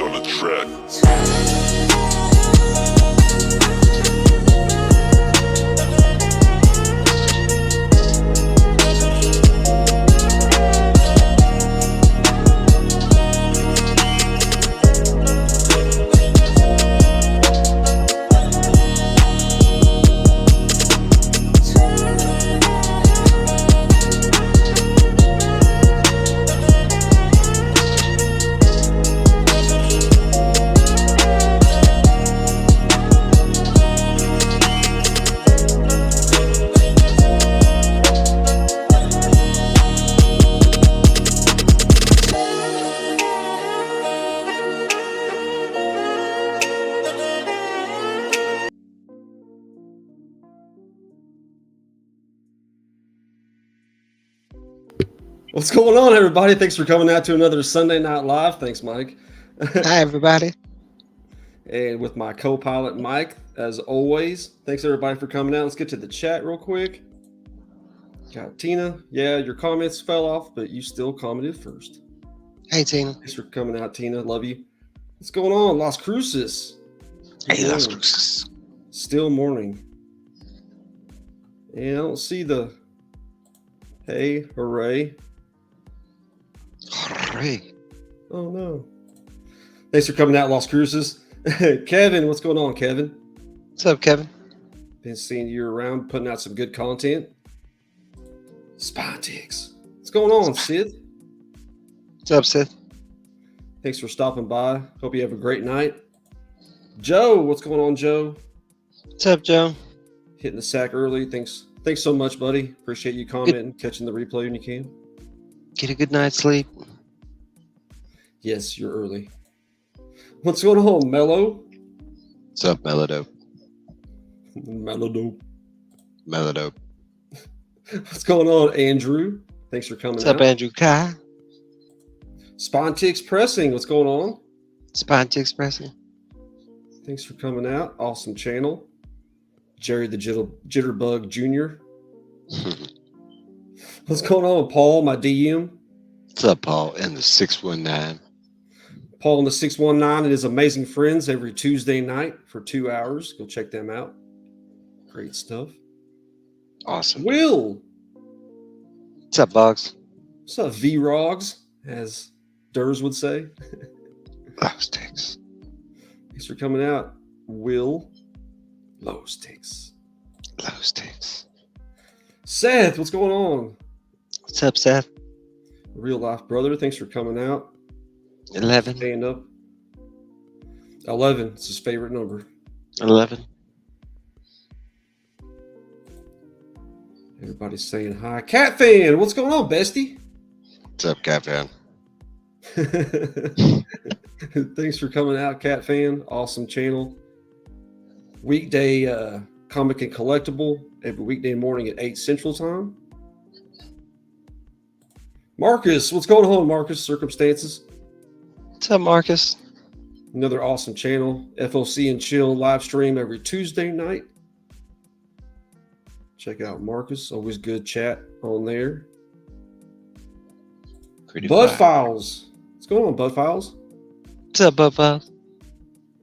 on the track. What's going on, everybody? Thanks for coming out to another Sunday Night Live. Thanks, Mike. Hi, everybody. And with my co-pilot, Mike, as always. Thanks, everybody, for coming out. Let's get to the chat real quick. Got Tina. Yeah, your comments fell off, but you still commented first. Hey, Tina. Thanks for coming out, Tina. Love you. What's going on? Las Cruces. Hey, Las Cruces. Still morning. And I don't see the hey, hooray. Hooray. Oh, no. Thanks for coming out, Las Cruces. Kevin, what's going on, Kevin? What's up, Kevin? Been seeing you around, putting out some good content. Spontics. What's going on, Sid? What's up, Seth? Thanks for stopping by. Hope you have a great night. Joe, what's going on, Joe? What's up, Joe? Hitting the sack early. Thanks so much, buddy. Appreciate you commenting, catching the replay when you can. Get a good night's sleep. Yes, you're early. What's going on, Mello? What's up, Melodope? Mello. Melodope. What's going on, Andrew? Thanks for coming What's up, out. Andrew Kai? Spontics Pressing, what's going on? Sponge Expressing. Thanks for coming out. Awesome channel. Jerry the Jitterbug Jr. What's going on, Paul, my DM? What's up, Paul? And the 619. Paul and the 619 and his amazing friends every Tuesday night for 2 hours. Go check them out. Great stuff. Awesome. Will. What's up, Boggs? What's up, V-Rogs, as Durs would say? Those takes. Thanks for coming out, Will. Lowe's takes. Those takes. Seth, what's going on? What's up, Seth? Real life brother, thanks for coming out. 11. Staying up. 11, it's his favorite number. 11. Everybody's saying hi. Cat fan, what's going on, bestie? What's up, Cat Fan? Thanks for coming out, Cat fan. Awesome channel. Weekday comic and collectible every weekday morning at 8 Central Time. Marcus, what's going on, Marcus? Circumstances. What's up, Marcus? Another awesome channel. FOC and Chill live stream every Tuesday night. Check out Marcus. Always good chat on there. Bud Files. What's going on, Bud Files? What's up, Bud Files?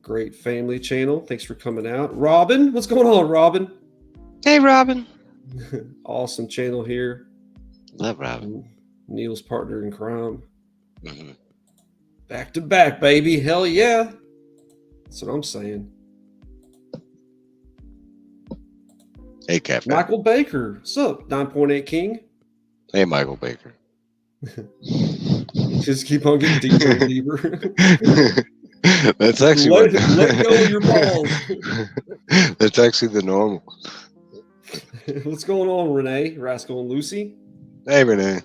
Great family channel. Thanks for coming out. Robin, what's going on, Robin? Hey, Robin. Awesome channel here. Love Robin. Neil's partner in crime. Mm-hmm. Back to back, baby. Hell yeah. That's what I'm saying. Hey, Cat Fan. Michael Baker. What's up, 9.8 King? Hey, Michael Baker. Just keep on getting deeper and deeper. That's actually let go of your balls. That's actually the normal. What's going on, Renee, Rascal and Lucy? Hey, Renee.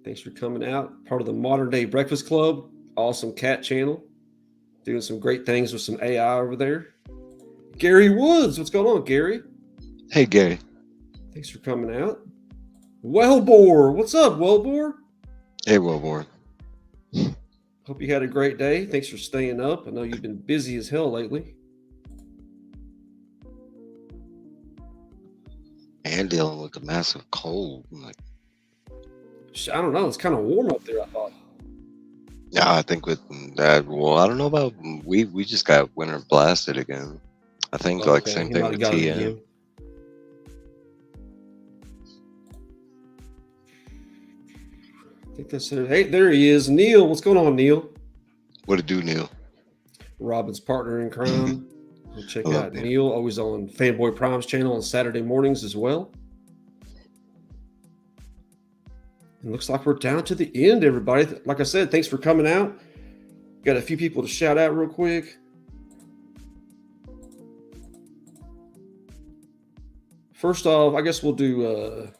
Thanks for coming out. Part of the Modern Day Breakfast Club. Awesome cat channel. Doing some great things with some AI over there. Gary Woods. What's going on, Gary? Hey, Gary. Thanks for coming out. Wellbore. What's up, Wellbore? Hey, Wellborn. Hope you had a great day. Thanks for staying up. I know you've been busy as hell lately. And dealing with a massive cold. I'm like, I don't know. It's kind of warm up there, I thought. Yeah, I think with that. Well, I don't know about we just got Winter Blasted again. I think like Okay, same he thing might have with got it TM. again. I think that's it. Hey, there he is, Neil. What's going on, Neil? What to do, Neil? Robin's partner in crime. Go I check love out Neil. Neil, always on Fanboy Prime's channel on Saturday mornings as well. And looks like we're down to the end, everybody. Like I said, thanks for coming out. Got a few people to shout out real quick. First off, I guess we'll do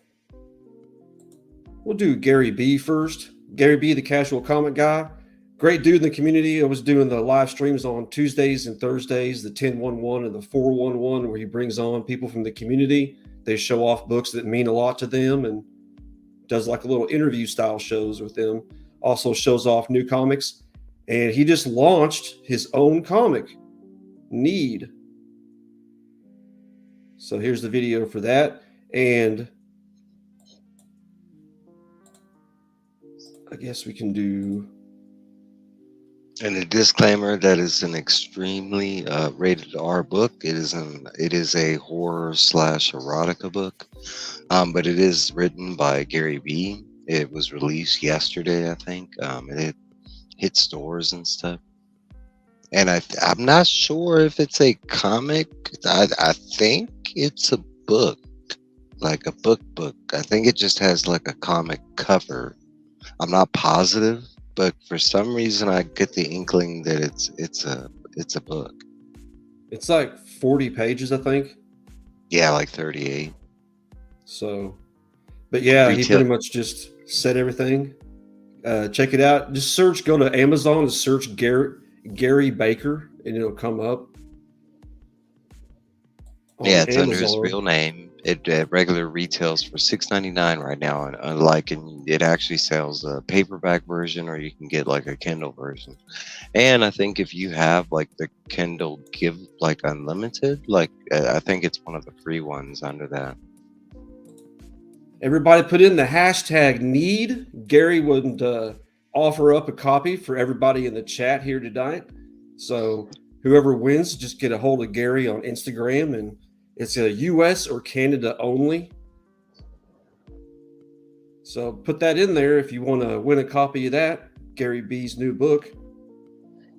Gary B first. Gary B, the casual comic guy. Great dude in the community. I was doing the live streams on Tuesdays and Thursdays, the 1011 and the 411, where he brings on people from the community. They show off books that mean a lot to them and does like a little interview style shows with them. Also shows off new comics. And he just launched his own comic, Need. So here's the video for that. And I guess we can do. And a disclaimer that is an extremely rated R book. It is a horror / erotica book, but it is written by Gary B. It was released yesterday, I think. And it hit stores and stuff. And I'm not sure if it's a comic. I think it's a book, like a book. I think it just has like a comic cover. I'm not positive, but for some reason I get the inkling that it's a book. It's like 40 pages, I think. Yeah, like 38. So, but yeah, he Retail. pretty much just said everything. Check it out. Just go to Amazon and search Gary Baker, and it'll come up. Yeah, it's under his Amazon. real name. It regular retails for $6.99 right now, and it actually sells a paperback version, or you can get like a Kindle version. And I think if you have like the Kindle Give like Unlimited, like I think it's one of the free ones under that. Everybody put in the hashtag need. Gary would offer up a copy for everybody in the chat here tonight. So whoever wins, just get a hold of Gary on Instagram, and it's a US or Canada only. So put that in there if you want to win a copy of that, Gary B's new book.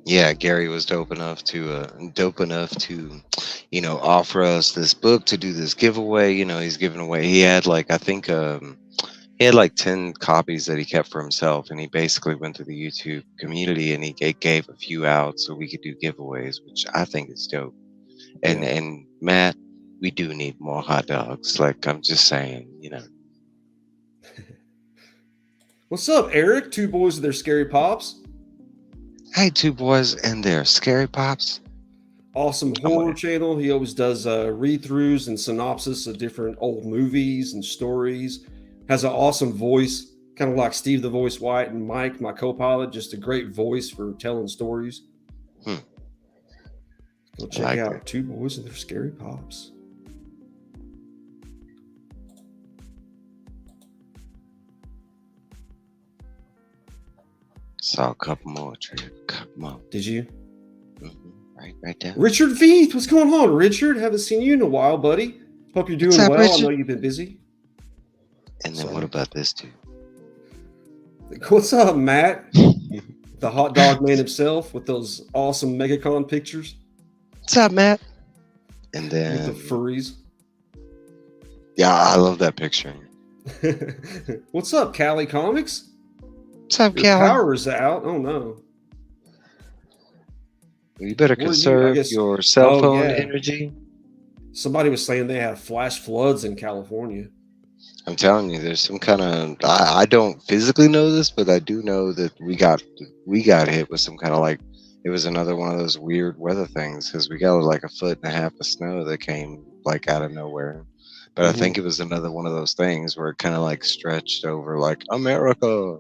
Yeah, Gary was dope enough to offer us this book to do this giveaway. He's giving away. He had like I think he had like 10 copies that he kept for himself, and he basically went to the YouTube community and he gave a few out so we could do giveaways, which I think is dope. And Yeah. and Matt, we do need more hot dogs. Like I'm just saying. What's up, Eric? Two boys with their scary pops. Hey, two boys and their scary pops. Awesome horror channel. He always does read-throughs and synopsis of different old movies and stories. Has an awesome voice, kind of like Steve the Voice White and Mike, my co-pilot. Just a great voice for telling stories. Go check out Two Boys and Their Scary Pops. Saw a couple more. Couple more. Did you? Right there. Richard Veith, what's going on, Richard? Haven't seen you in a while, buddy. Hope you're doing up, well. Richard? I know you've been busy. And then what about this dude? What's up, Matt? The hot dog man himself with those awesome MegaCon pictures. What's up, Matt? And then With the furries. Yeah, I love that picture. What's up, Cali Comics? What's up, Your Callie? power is out. Oh no. You better Where are you? I conserve guess- your cell Oh, phone yeah. energy. Somebody was saying they have flash floods in California. I'm telling you, there's some kind of I don't physically know this, but I do know that we got hit with some kind of like it was another one of those weird weather things because we got like 1.5 feet of snow that came like out of nowhere. But I think it was another one of those things where it kind of like stretched over like America.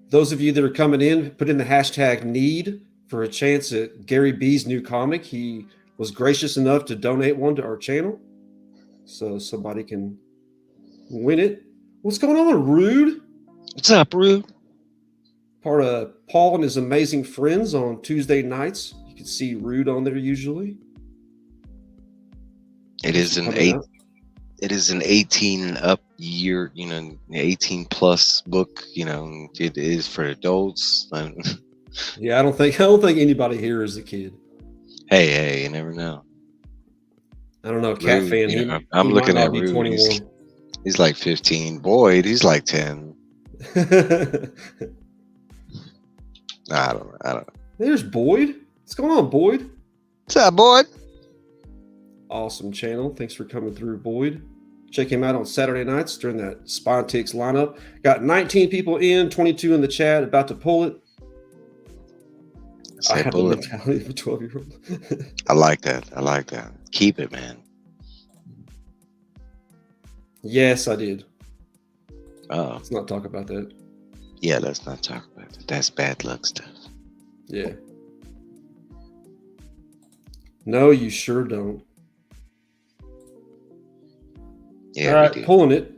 Those of you that are coming in, put in the hashtag need for a chance at Gary B's new comic. He was gracious enough to donate one to our channel, so somebody can win it. What's going on, Rude? What's up, Rude? Part of Paul and his amazing friends on Tuesday nights. You can see Rude on there usually. It Thanks is for an coming eight. out. It is an 18 up year, 18 plus book. It is for adults. Yeah, I don't think anybody here is a kid. Hey, you never know. I don't know, Cat Rude, fan. I'm He might looking not at be Rude. 21. He's like 15. Boyd, he's like 10. I don't know. There's Boyd. What's going on, Boyd? What's up, Boyd? Awesome channel. Thanks for coming through, Boyd. Check him out on Saturday nights during that Spontics lineup. Got 19 people in, 22 in the chat, about to pull it. I Say have the bullet. mentality of a 12-year-old. I like that. Keep it, man. Yes, I did. Oh, Let's not talk about that. yeah. Let's not talk about it. That's bad luck stuff. Yeah. No, you sure don't. Yeah, All right, we do. pulling it.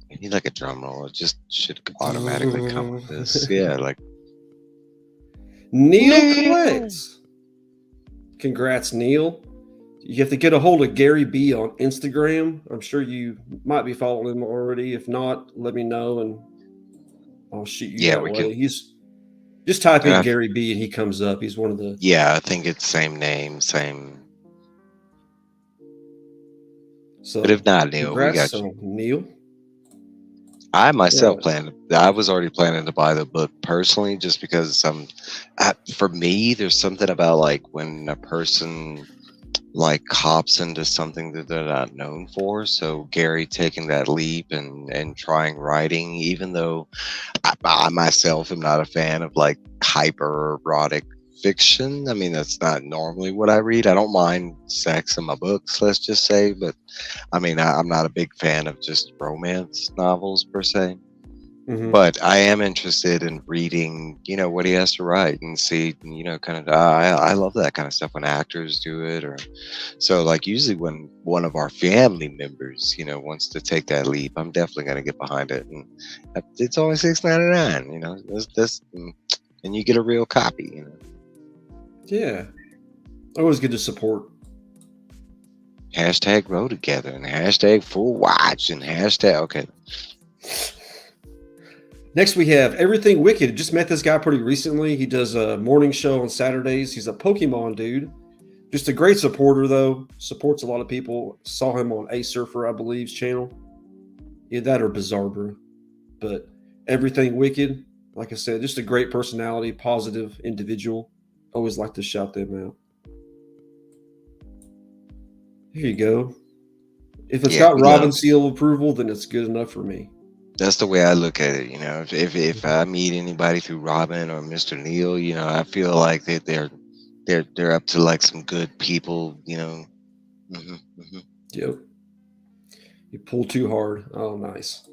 You need like a drum roll. It just should automatically come with this. Yeah, like Neil collects. Congrats, Neil. You have to get a hold of Gary B on Instagram. I'm sure you might be following him already. If not, let me know and I'll shoot you Yeah, that we way. can- He's just type in Uh, Gary B and he comes up. He's one of the yeah. I think it's same name, same. so. But if not, Neil, we Congrats, got you. on Neil. I myself Yeah. I was already planning to buy the book personally, just because for me, there's something about like when a person like hops into something that they're not known for. So Gary taking that leap and trying writing, even though I myself am not a fan of like hyper erotic fiction. I mean, that's not normally what I read. I don't mind sex in my books, let's just say, but I mean, I'm not a big fan of just romance novels per se. Mhm. But I am interested in reading, what he has to write and see, kind of. I love that kind of stuff when actors do it, or so. Like usually when one of our family members, wants to take that leap, I'm definitely going to get behind it. And it's only $6.99. And you get a real copy. Yeah. Always good to support. Hashtag row together and hashtag full watch and hashtag okay. Next, we have Everything Wicked. Just met this guy pretty recently. He does a morning show on Saturdays. He's a Pokemon dude. Just a great supporter, though. Supports a lot of people. Saw him on A Surfer, I believe's channel. Yeah, that or Bizarre Brew. But Everything Wicked, like I said, just a great personality, positive individual. Always like to shout them out. Here you go. If it's got we Robin love- seal approval, then it's good enough for me. That's the way I look at it. If I meet anybody through Robin or Mr. Neil, I feel like they're up to like some good people. Yep. You pull too hard. Oh, nice.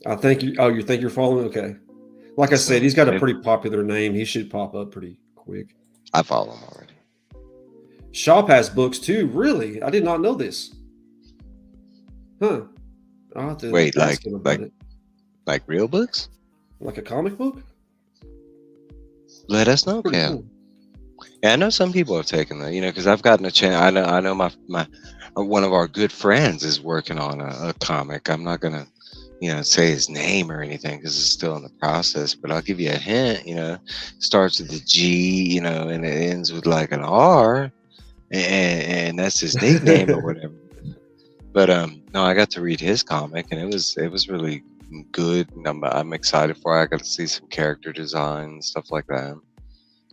I think you. Oh, you think you're following? Okay. Like I said, he's got a pretty popular name. He should pop up pretty quick. I follow him already. Shop has books too. Really? I did not know this. Huh. I'll have to Wait, ask him about it. Like real books? Like a comic book? Let us know, Pretty Cal. cool. Yeah, I know some people have taken that, because I've gotten a chance. I know my one of our good friends is working on a comic. I'm not gonna, say his name or anything because it's still in the process. But I'll give you a hint. Starts with a G, and it ends with like an R, and that's his nickname or whatever. But no, I got to read his comic, and it was really good. And I'm excited for it. I got to see some character design and stuff like that.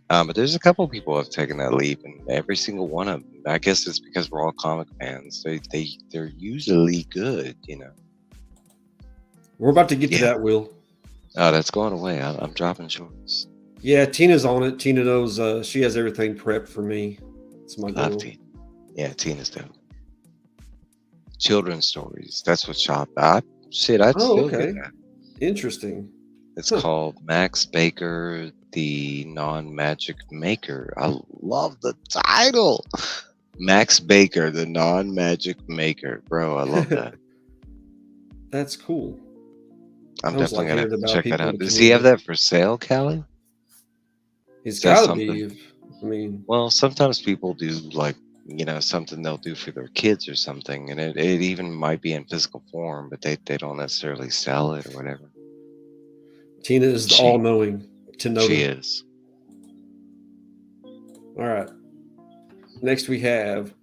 But there's a couple people who have taken that leap, and every single one of them. I guess it's because we're all comic fans. They're usually good. We're about to get to that, Will. Oh, that's going away. I'm dropping shorts. Yeah, Tina's on it. Tina knows she has everything prepped for me. It's my Love goal. Tina. Yeah, Tina's dope. Children's stories. That's what shop. I'd still get that. Interesting. It's called Max Baker, the Non-Magic Maker. I love the title. Max Baker, the non-magic maker, bro. I love that. That's cool. I'm I was definitely like gonna have hearing to about check that people in out. the Does he have community. that for sale, Callie? He's Is that got to something? be. I mean, Well, sometimes people do like, something they'll do for their kids or something, and it even might be in physical form, but they don't necessarily sell it or whatever. Tina is the She all-knowing she Tenoda. is. All right. Next we have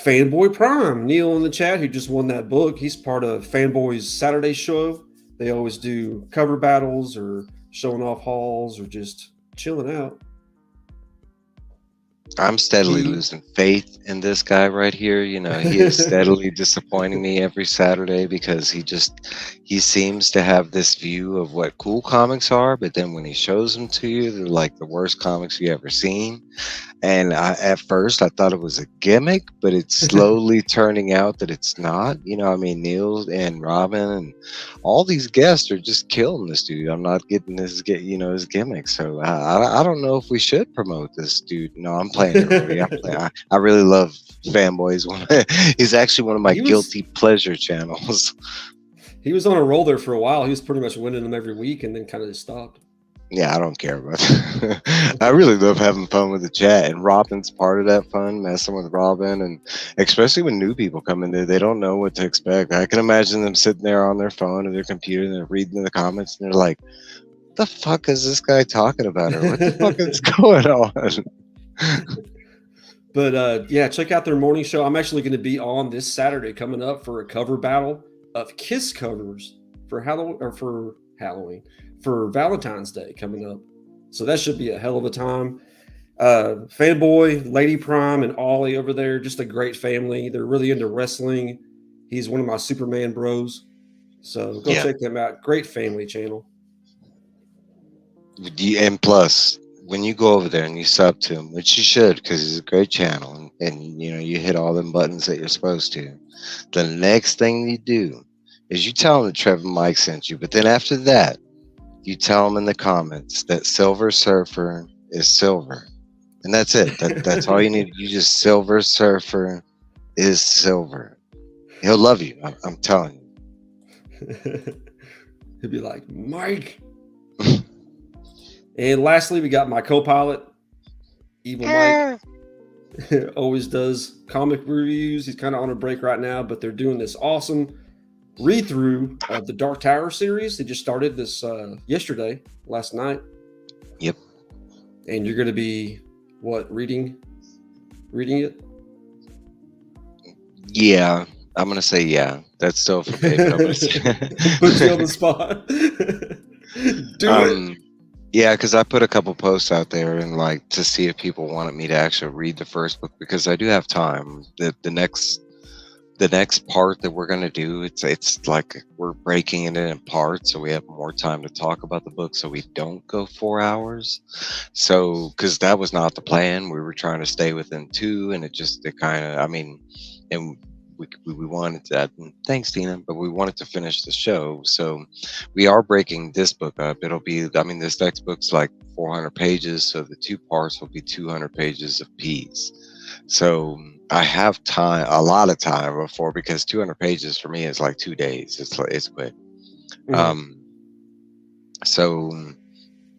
Fanboy Prime, Neil in the chat, who just won that book. He's part of Fanboy's Saturday show. They always do cover battles or showing off hauls or just chilling out. I'm steadily He losing faith in this guy right here. He is steadily disappointing me every Saturday because he seems to have this view of what cool comics are, but then when he shows them to you, they're like the worst comics you ever seen. And at first, I thought it was a gimmick, but it's slowly turning out that it's not. Neil and Robin and all these guests are just killing this dude. I'm not getting his gimmick. So I don't know if we should promote this dude. No, I'm playing everybody. I really love Fanboys. He's actually one of my he was guilty pleasure channels. he was on a roll there for a while. He was pretty much winning them every week and then kind of just stopped. Yeah, I don't care about that. I really love having fun with the chat, and Robin's part of that fun, messing with Robin, and especially when new people come in there, they don't know what to expect. I can imagine them sitting there on their phone or their computer and they're reading the comments and they're like, "What the fuck is this guy talking about? Or what the fuck is going on?" But yeah, check out their morning show. I'm actually going to be on this Saturday coming up for a cover battle of Kiss covers for Halloween for Valentine's Day coming up. So that should be a hell of a time. Fanboy, Lady Prime, and Ollie over there, just a great family. They're really into wrestling. He's one of my Superman bros. So go Yeah, check them out. Great family channel. and plus, when you go over there and you sub to him, which you should, because it's a great channel, and you hit all them buttons that you're supposed to. The next thing you do is you tell him that Trevor Mike sent you, but then after that, you tell him in the comments that Silver Surfer is silver, and that's it. That's all you need. You just Silver Surfer is silver. He'll love you. I'm telling you. He'll be like, Mike. And lastly, we got my co-pilot, Evil Mike. Always does comic reviews. He's kind of on a break right now, but they're doing this awesome read through of the Dark Tower series. They just started this last night. Yep. And you're going to be reading it? Yeah, I'm gonna say yeah. That's still for me. But Put you on the spot. Do it. Yeah, because I put a couple posts out there and like to see if people wanted me to actually read the first book because I do have time. The next part that we're gonna do, it's like we're breaking it in parts, so we have more time to talk about the book, so we don't go 4 hours. So, because that was not the plan, we were trying to stay within 2, and it kind of, and we wanted that. And thanks, Tina, but we wanted to finish the show, so we are breaking this book up. It'll be, this next book's like 400 pages, so the 2 parts will be 200 pages apiece. So I have time, a lot of time before, because 200 pages for me is like 2 days. It's quick. Mm-hmm. So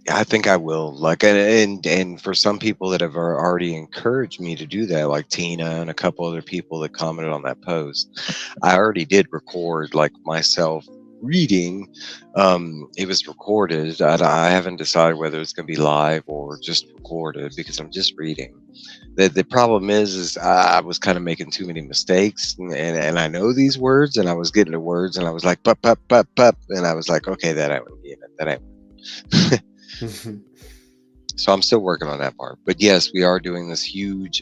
I think I will, like, and for some people that have already encouraged me to do that, like Tina and a couple other people that commented on that post, I already did record like myself reading. It was recorded. I haven't decided whether it's going to be live or just recorded because I'm just reading. The problem is I was kind of making too many mistakes, and I know these words, and I was getting the words, and I was like, pup, and I was like, okay, that ain't. So I'm still working on that part. But yes, we are doing this huge,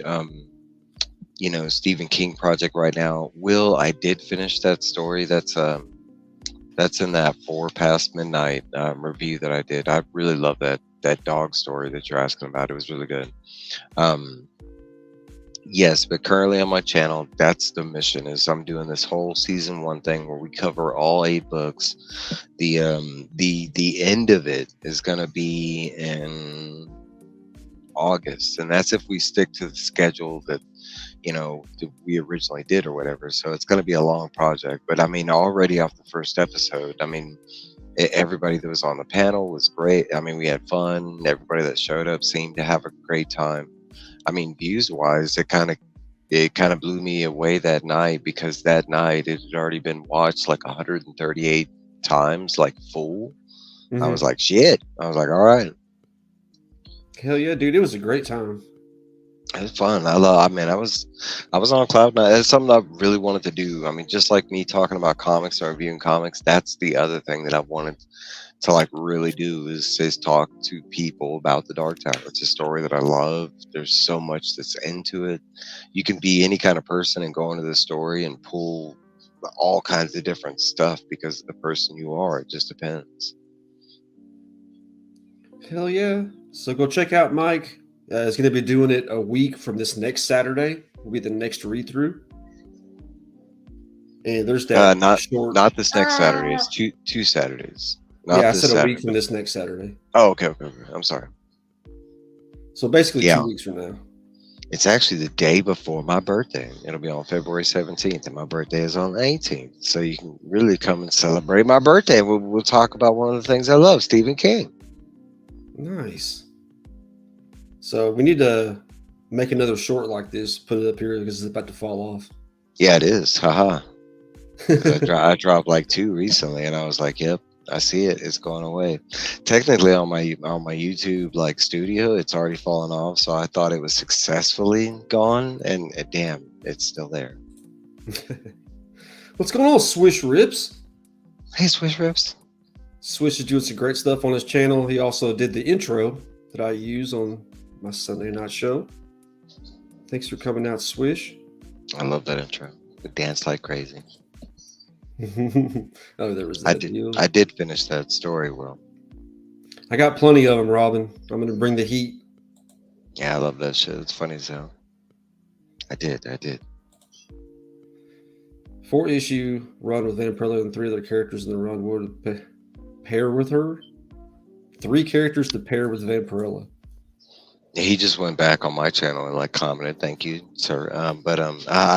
Stephen King project right now. I did finish that story. That's in that 4 Past Midnight review that I did. I really love that dog story that you're asking about. It was really good. Yes, but currently on my channel, that's the mission. Is I'm doing this whole season 1 thing where we cover all 8 books. The end of it is gonna be in August, and that's if we stick to the schedule that that we originally did or whatever. So it's going to be a long project. But I mean, already off the first episode, I mean, everybody that was on the panel was great. I mean, we had fun. Everybody that showed up seemed to have a great time. I mean, views wise, it kind of blew me away that night, because that night it had already been watched like 138 times, like full. I Mm-hmm. was like, shit. I was like, all right. Hell yeah, dude! It was a great time. It was fun. I mean, I was on cloud nine. It's something I really wanted to do. I mean, just like me talking about comics or reviewing comics, that's the other thing that I wanted to like really do is talk to people about the Dark Tower. It's a story that I love. There's so much that's into it. You can be any kind of person and go into the story and pull all kinds of different stuff because of the person you are. It just depends. Hell yeah! So go check out Mike. He's going to be doing it a week from this next Saturday. Will be the next read through. And there's that Not short. not this next Saturday. It's two Saturdays. Not Yeah, I this said a week Saturday. from this next Saturday. Oh, okay. I'm sorry. So basically Yeah. 2 weeks from now. It's actually the day before my birthday. It'll be on February 17th, and my birthday is on the 18th. So you can really come and celebrate my birthday. We'll talk about one of the things I love, Stephen King. Nice. So we need to make another short like this, put it up here because it's about to fall off. Yeah, it is. Haha. 'Cause I dropped like 2 recently, and I was like, "Yep, I see it. It's going away." Technically, on my YouTube like studio, it's already fallen off. So I thought it was successfully gone, and damn, it's still there. What's going on, Swish Rips? Hey, Swish Rips. Swish is doing some great stuff on his channel. He also did the intro that I use on my Sunday night show. Thanks for coming out, Swish. I love that intro. We dance like crazy. Oh, there was that deal. I did finish that story well. I got plenty of them, Robin. I'm going to bring the heat. Yeah, I love that shit. It's funny as hell. I did. 4-issue run with Vampirella and 3 other characters in the run would pair with her. 3 characters to pair with Vampirella. He just went back on my channel and like commented, "Thank you, sir." I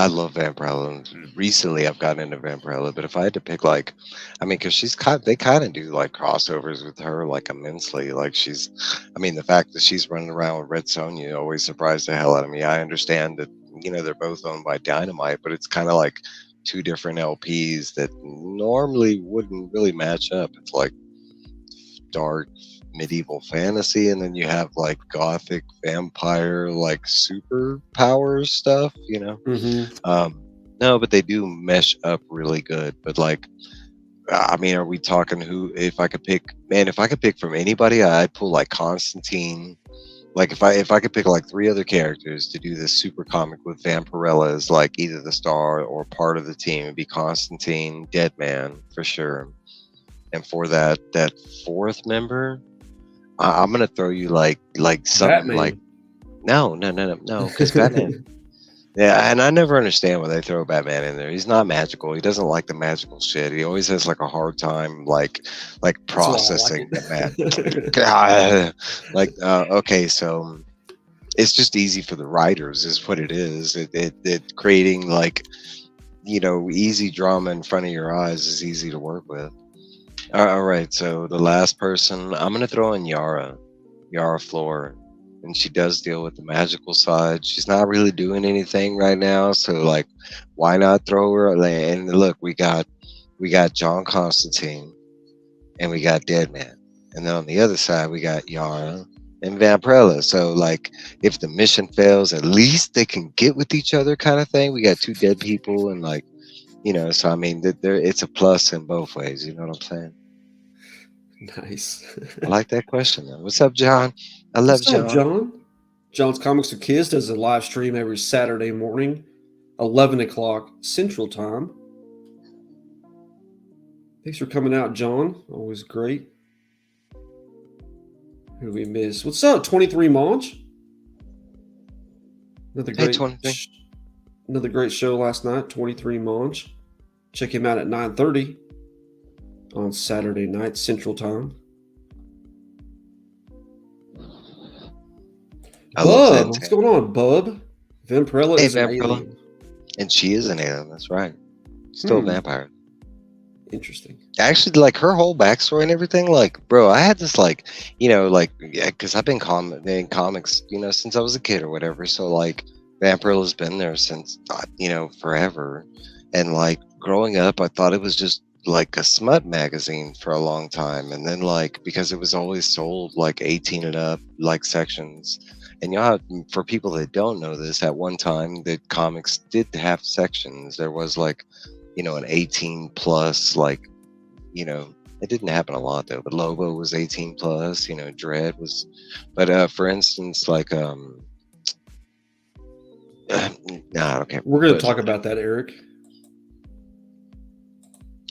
love Vampirella. And recently, I've gotten into Vampirella. But if I had to pick, like, I mean, because they kind of do like crossovers with her like immensely. Like I mean, the fact that she's running around with Red Sonja always surprised the hell out of me. I understand that they're both owned by Dynamite, but it's kind of like 2 different LPs that normally wouldn't really match up. It's like dark medieval fantasy, and then you have like gothic vampire like superpower stuff. No, but they do mesh up really good. But like, I mean, are we talking if I could pick from anybody, I'd pull like Constantine. Like if I could pick like 3 other characters to do this super comic with Vampirella as like either the star or part of the team, it'd be Constantine, Deadman for sure. And for that 4th member, I'm gonna throw you like something Batman. like no, because Batman. Yeah, and I never understand why they throw Batman in there. He's not magical. He doesn't like the magical shit. He always has like a hard time like processing the God. Okay, so it's just easy for the writers, is what it is. It creating like easy drama in front of your eyes is easy to work with. All right, so the last person, I'm going to throw in Yara Flor, and she does deal with the magical side. She's not really doing anything right now, so like, why not throw her? And look, we got John Constantine, and we got Deadman, and then on the other side we got Yara and Vampirella. So like, if the mission fails, at least they can get with each other, kind of thing. We got 2 dead people, and like, so I mean, it's a plus in both ways. You know what I'm saying? Nice. I like that question, though. What's up, John? I love What's up, John. John? John's Comics for Kids does a live stream every Saturday morning, 11 o'clock Central Time. Thanks for coming out, John. Always great. Who do we miss? What's up, 23 Monch? Another great show last night, 23 Monch. Check him out at 9:30 on Saturday night Central Time. I love Bub, what's Zen. going on, Bub? Vampirella Hey, is an Vampirella. alien. And she is an alien. That's right. Still a Hmm. vampire. Interesting. Actually, like her whole backstory and everything, like, bro, I had this, like, like, yeah, because I've been in comics, since I was a kid or whatever. So, like, Vampirella's been there since, forever. And, like, growing up, I thought it was just like a smut magazine for a long time. And then, like, because it was always sold like 18 and up, like, sections. And, for people that don't know this, at one time, the comics did have sections. There was, like, an 18 plus, like, it didn't happen a lot though, but Lobo was 18 plus, Dread was, but for instance, like, nah, I don't care. We're going to But talk about that, Eric.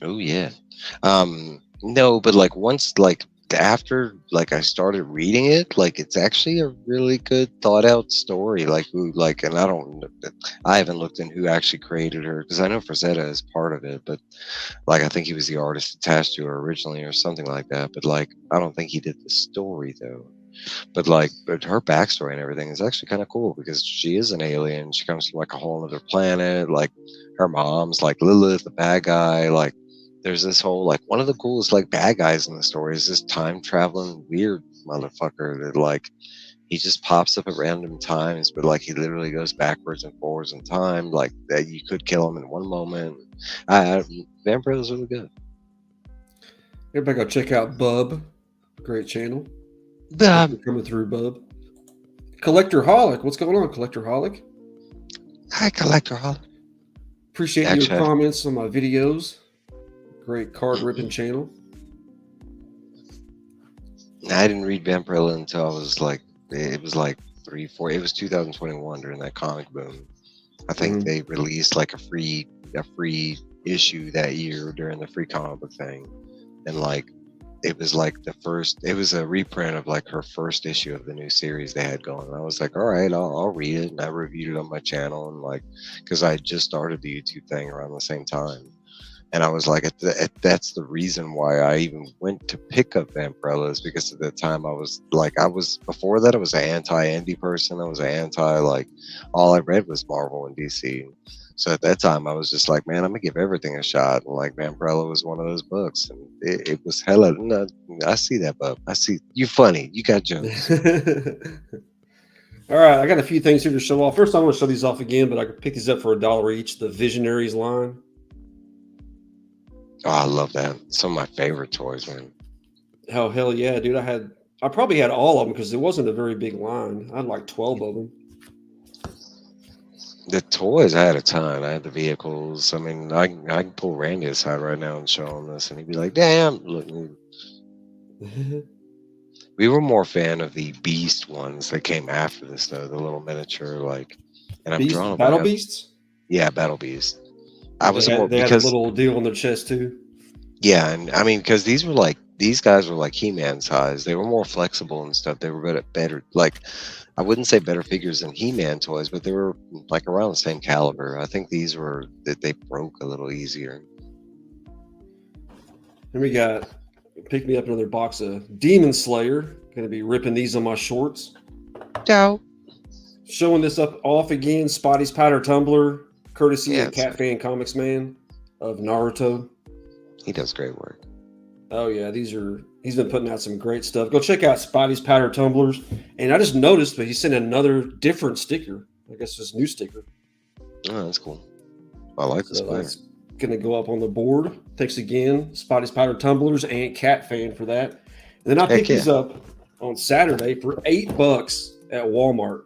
oh yeah, no, but like once, like after, like I started reading it, like it's actually a really good thought out story. Like who, like, and I haven't looked in who actually created her because I know Frazetta is part of it, but like I think he was the artist attached to her originally or something like that. But like I don't think he did the story though. But her backstory and everything is actually kind of cool because she is an alien. She comes from like a whole other planet. Like her mom's like Lilith, the bad guy. Like there's this whole, like, one of the coolest like bad guys in the story is this time traveling weird motherfucker that, like, he just pops up at random times, but like he literally goes backwards and forwards in time. Like that, you could kill him in one moment. Vampire is really good. Everybody go check out Bub. Great channel. Thanks for coming through, Bub. Collector Holic, what's going on, Collector Holic? Hi, Collector Holic. Appreciate your Actually, comments on my videos. Great card ripping channel. I didn't read Vampirella until I was like, it was like 3, 4. It was 2021 during that comic boom. I think they released like a free issue that year during the free comic book thing, and like it was like it was a reprint of like her first issue of the new series they had going. And I was like, all right, I'll read it, and I reviewed it on my channel, and like because I had just started the YouTube thing around the same time. And I was like, that's the reason why I even went to pick up Vampirella, is because at the time before that, I was an anti-indie person. I was an anti, like, all I read was Marvel and DC. So at that time, I was just like, man, I'm going to give everything a shot. And like Vampirella was one of those books. And it was hella, no, I see that, bub. I see, you funny. You got jokes. All right, I got a few things here to show off. First, I want to show these off again, but I could pick these up for $1 each. The Visionaries line. Oh, I love that. Some of my favorite toys, man. Oh, hell yeah, dude. I probably had all of them because it wasn't a very big line. I had like 12 of them. The toys, I had a ton. I had the vehicles. I mean, I can pull Randy aside right now and show him this, and he'd be like, damn, look. We were more fan of the Beast ones that came after this, though, the little miniature, like, and I'm drawing Battle Beasts? Yeah, Battle Beast. They had a little deal on their chest too. Yeah, and I mean, because these guys were like He-Man size. They were more flexible and stuff. They were better, like, I wouldn't say better figures than He-Man toys, but they were like around the same caliber. I think these were that they broke a little easier. And we got, pick me up another box of Demon Slayer. Going to be ripping these on my shorts. Ciao. Showing this off again. Spotty's Powder Tumbler, courtesy of Cat Fan Comics Man of Naruto. He does great work. Oh yeah, he's been putting out some great stuff. Go check out Spotty's Powder Tumblers. And I just noticed, but he sent another different sticker. I guess this new sticker. Oh, that's cool. I like this one. That's gonna go up on the board. Thanks again, Spotty's Powder Tumblers and Cat Fan for that. And then I picked these up on Saturday for $8 at Walmart.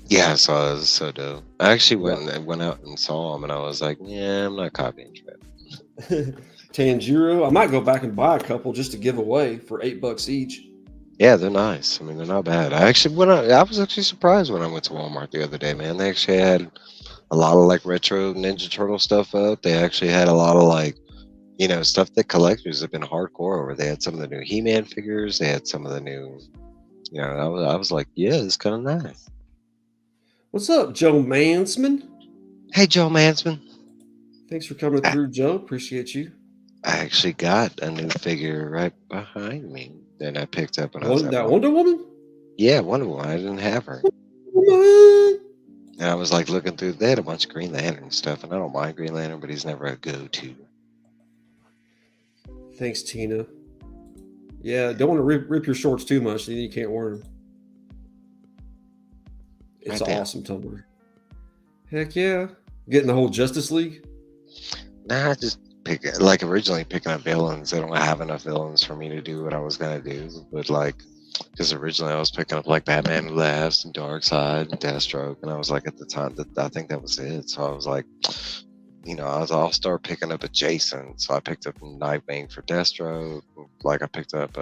Yeah, I saw it. It was so dope. I actually went out and saw them, and I was like, yeah, I'm not copying Trap. Tanjiro. I might go back and buy a couple just to give away for $8 each. Yeah, they're nice. I mean, they're not bad. I was actually surprised when I went to Walmart the other day, man. They actually had a lot of like retro Ninja Turtle stuff up. They actually had a lot of like, stuff that collectors have been hardcore over. They had some of the new He-Man figures. They had some of the new, I was like, yeah, it's kind of nice. What's up, Joe Mansman? Hey, Joe Mansman. Thanks for coming through, Joe. Appreciate you. I actually got a new figure right behind me that I picked up when I was at that Wonder Woman? Yeah, one of them. I didn't have her. What? And I was like looking through. They had a bunch of Green Lantern stuff, and I don't mind Green Lantern, but he's never a go-to. Thanks, Tina. Yeah, don't want to rip your shorts too much, then you can't wear them. It's Right there. awesome to wear. Heck yeah. Getting the whole Justice League? Nah, I just like originally picking up villains. I don't have enough villains for me to do what I was gonna do, but like, because originally I was picking up like Batman Who Laughs and Darkseid and Deathstroke, and I was like at the time that I think that was it. So I was like, I'll start picking up adjacent. So I picked up Nightwing for Deathstroke. Like I picked up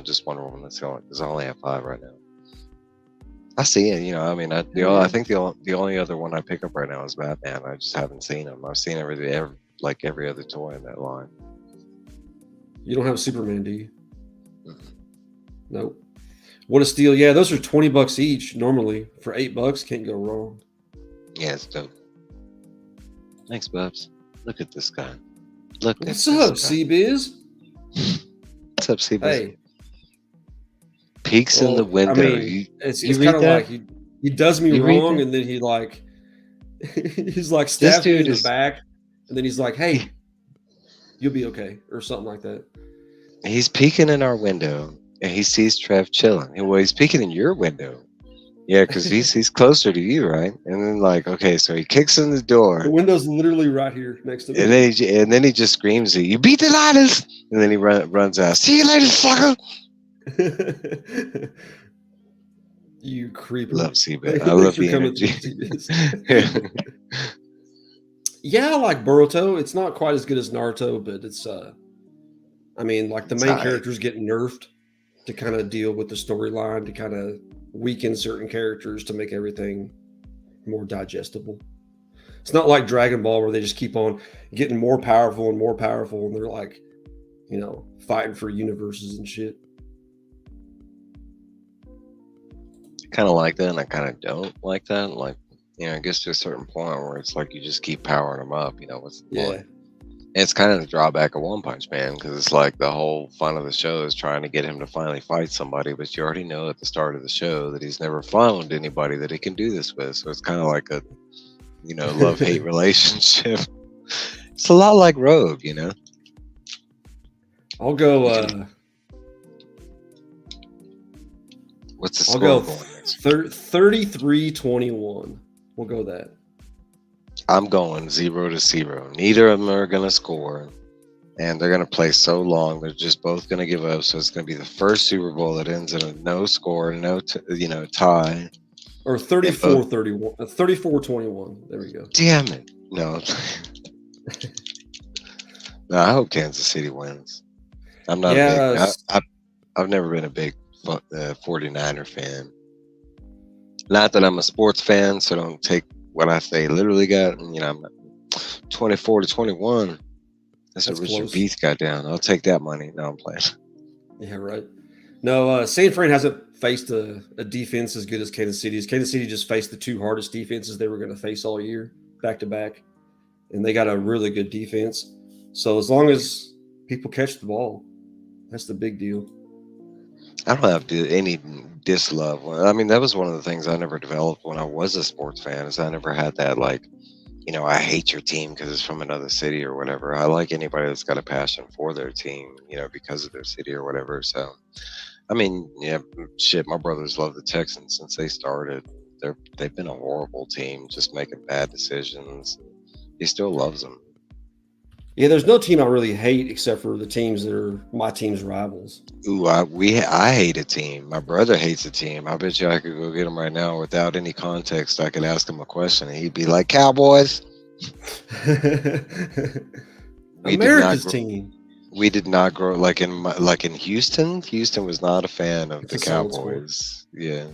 just Wonder Woman. Because I only have 5 right now. I see it. I mean, I think the only other one I pick up right now is Batman. I just haven't seen him. I've seen every other toy in that line. You don't have a Superman, do you? Mhm. Nope. What a steal. Yeah, those are $20 each normally. For $8, can't go wrong. Yeah, it's dope. Thanks, Bubs. Look at this guy. Look at What's this up, guy. C-Biz? What's up, Seabass? Hey. Peeks in the window. I mean, it's you kind read of that? like he does me You read wrong, that? and then he like he's like stabs me in the back, and then he's like, "Hey, you'll be okay," or something like that. He's peeking in our window, and he sees Trev chilling. Well, he's peeking in your window. Yeah, because he's closer to you, right? And then like, okay, so he kicks in the door. The window's literally right here next to me. And then he just screams at you, beat the lighters! And then he runs out. See you later, sucker! You creeper. Love Seabed. I love the energy. Yeah, I like Boruto. It's not quite as good as Naruto, but it's I mean, like the main characters getting nerfed to kind of deal with the storyline, to kind of weaken certain characters to make everything more digestible. It's not like Dragon Ball where they just keep on getting more powerful, and they're like, fighting for universes and shit. Kind of like that, and I kind of don't like that. Like, I guess to a certain point where it's like you just keep powering them up. What's the point? It's kind of the drawback of One Punch Man, because it's like the whole fun of the show is trying to get him to finally fight somebody, but you already know at the start of the show that he's never found anybody that he can do this with. So it's kind of like a, love-hate relationship. It's a lot like Rogue, I'll go. What's the I'll score go going next? 33-21. We'll go that. I'm going 0-0. Neither of them are going to score, and they're going to play so long. They're just both going to give up. So it's going to be the first Super Bowl that ends in a no score, tie. Or 34-31. 34-21. There we go. Damn it. No. No, I hope Kansas City wins. I'm not I've never been a big 49er fan. Not that I'm a sports fan, so don't take what I say literally. I'm 24-21. That's what Richard close. Beath got down. I'll take that money. No, I'm playing. Yeah, right. No, San Fran hasn't faced a defense as good as Kansas City's. Kansas City just faced the 2 hardest defenses they were going to face all year, back to back, and they got a really good defense. So as long as people catch the ball, that's the big deal. I don't have any dislove. I mean, that was one of the things I never developed when I was a sports fan. Is I never had that like, I hate your team because it's from another city or whatever. I like anybody that's got a passion for their team, because of their city or whatever. So, I mean, yeah, shit. My brothers love the Texans since they started. They've been a horrible team, just making bad decisions. He still loves them. Yeah, there's no team I really hate except for the teams that are my team's rivals. Ooh, I hate a team. My brother hates a team. I bet you I could go get him right now without any context. I could ask him a question, and he'd be like, "Cowboys." America's team. We did not grow like in Houston. Houston was not a fan of the Cowboys. Yeah.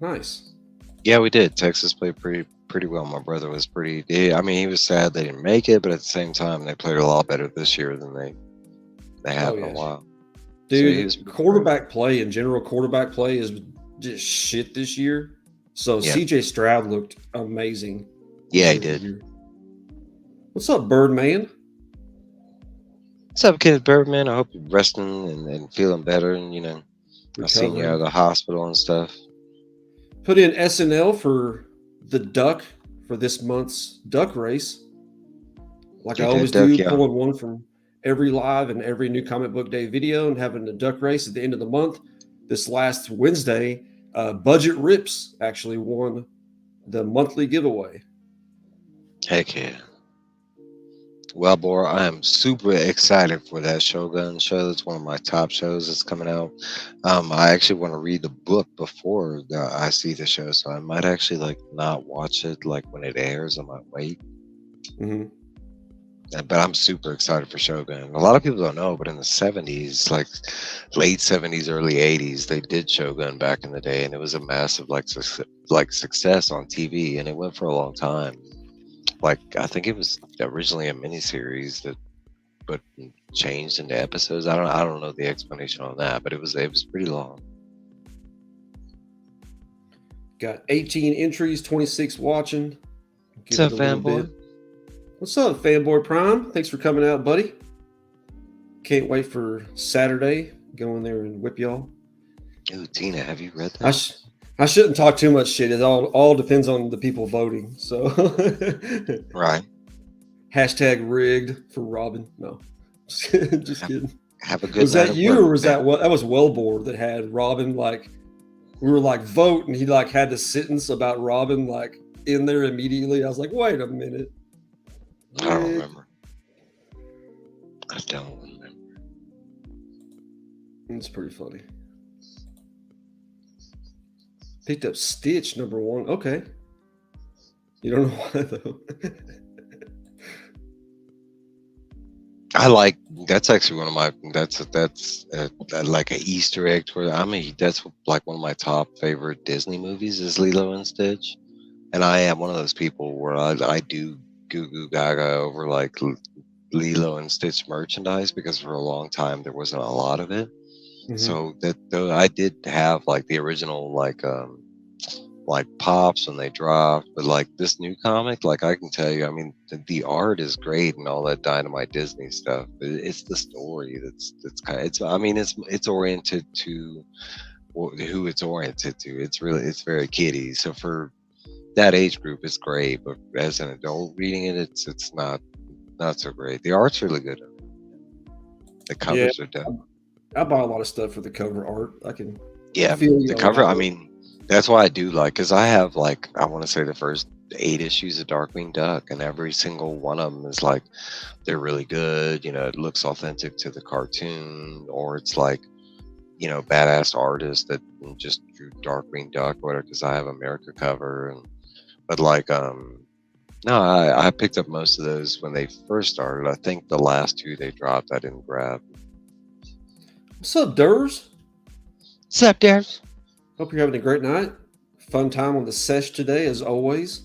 Nice. Yeah, we did. Texas played pretty well. My brother was he was sad they didn't make it, but at the same time, they played a lot better this year than they have in a while. Dude, so quarterback play in general, quarterback play is just shit this year. So CJ Stroud looked amazing. Yeah, he did. What's up, Birdman? What's up, Kid Birdman? I hope you're resting and feeling better. And I've seen you out of Recovering. the hospital and stuff. Put in SNL for the duck for this month's duck race. Like I Okay, always Duck, do, yeah. pulling one from every live and every new comic book day video and having a duck race at the end of the month. This last Wednesday, Budget Rips actually won the monthly giveaway. Heck yeah. Well, boy, I am super excited for that Shogun show. It's one of my top shows that's coming out. I actually want to read the book before I see the show, so I might actually like not watch it like when it airs. I might wait. Mm-hmm. But I'm super excited for Shogun. A lot of people don't know, but in the 70s, like late 70s, early 80s, they did Shogun back in the day, and it was a massive success on TV, and it went for a long time. Like I think it was originally a miniseries but changed into episodes. I don't know the explanation on that, but it was pretty long. Got 18 entries, 26 watching. What's up, fanboy? What's up, Fanboy Prime? Thanks for coming out, buddy. Can't wait for Saturday. Go in there and whip y'all. Ooh, Tina, have you read that? I shouldn't talk too much shit. It all depends on the people voting. So, Right. Hashtag rigged for Robin. No, just kidding. Have a good. Was that you, or was that what? That was Wellbore that had Robin. Like we were like vote, and he like had the sentence about Robin like in there immediately. I was like, wait a minute. I don't remember. I don't remember. It's pretty funny. Picked up Stitch #1. Okay. You don't know why though. I like that's actually one of my that's like an Easter egg toward. I mean, that's like one of my top favorite Disney movies is Lilo and Stitch, and I am one of those people where I do goo goo gaga over like Lilo and Stitch merchandise because for a long time there wasn't a lot of it. Mm-hmm. So that though I did have like the original like pops when they dropped, but like this new comic, like I can tell you, I mean the art is great and all that Dynamite Disney stuff, but it's the story that's kind of it's oriented to who it's oriented to. It's very kiddie. So for that age group, it's great, but as an adult reading it, it's not so great. The art's really good. The covers are done. I buy a lot of stuff for the cover art. I can feel the cover. I mean, that's why I do like, because I have like I want to say the first 8 issues of Darkwing Duck, and every single one of them is like they're really good. It looks authentic to the cartoon, or it's like badass artist that just drew Darkwing Duck, whatever. Because I have America cover, but like no, I picked up most of those when they first started. I think the last 2 they dropped I didn't grab. What's up, Durs? What's up, Durs? Hope you're having a great night. Fun time on the sesh today, as always.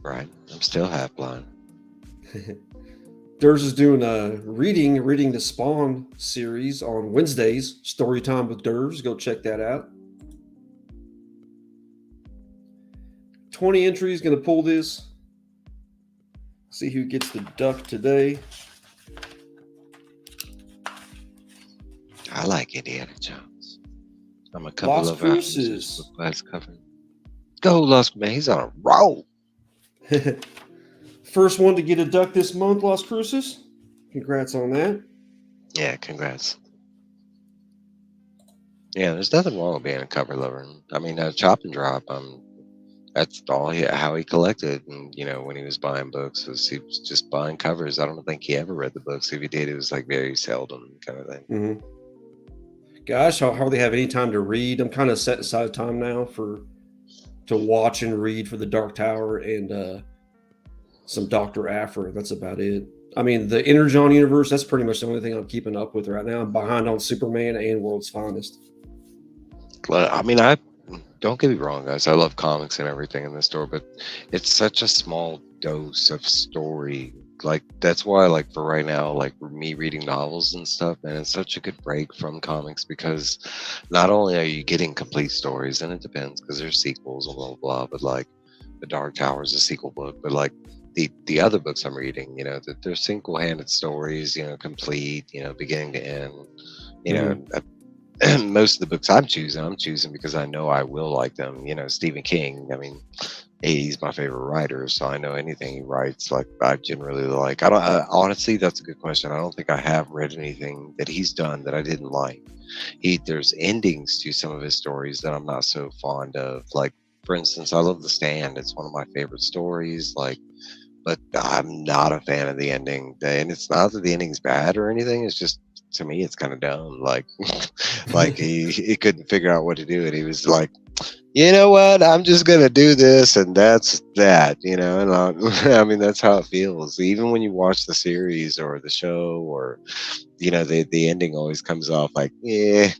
Right. I'm still half blind. Durs is doing a reading the Spawn series on Wednesdays. Story time with Durs. Go check that out. 20 entries. Going to pull this. See who gets the duck today. I like Indiana Jones. I'm a couple Las of Cruces. Covering. Go, Las, man. He's on a roll. First one to get a duck this month, Las Cruces. Congrats on that. Yeah, congrats. Yeah, there's nothing wrong with being a cover lover. I mean, Chop and Drop. That's all how he collected. And when he was buying books, he was just buying covers. I don't think he ever read the books. If he did, it was like very seldom kind of thing. Mm-hmm. Gosh, I hardly have any time to read. I'm kind of setting aside time now to watch and read for the Dark Tower and some Dr. Aphra. That's about it. I mean, the Energon universe, that's pretty much the only thing I'm keeping up with right now. I'm behind on Superman and World's Finest. I mean, don't get me wrong, guys. I love comics and everything in the store, but it's such a small dose of story. Like, that's why, like, for right now, like, me reading novels and stuff, man, it's such a good break from comics because not only are you getting complete stories, and it depends because there's sequels and blah, blah, blah, but, like, The Dark Tower is a sequel book, but, like, the other books I'm reading, that they're single-handed stories, complete, beginning to end. You Mhm. know, most of the books I'm choosing because I know I will like them. Stephen King. I mean, he's my favorite writer, so I know anything he writes, like I generally like. I don't honestly. That's a good question. I don't think I have read anything that he's done that I didn't like. There's endings to some of his stories that I'm not so fond of. Like, for instance, I love The Stand. It's one of my favorite stories. Like, but I'm not a fan of the ending. And it's not that the ending's bad or anything. It's just, to me, it's kind of dumb. Like, like he couldn't figure out what to do, and he was like, you know what? I'm just gonna do this, and that's that. And I mean, that's how it feels. Even when you watch the series or the show, or the ending always comes off like, yeah.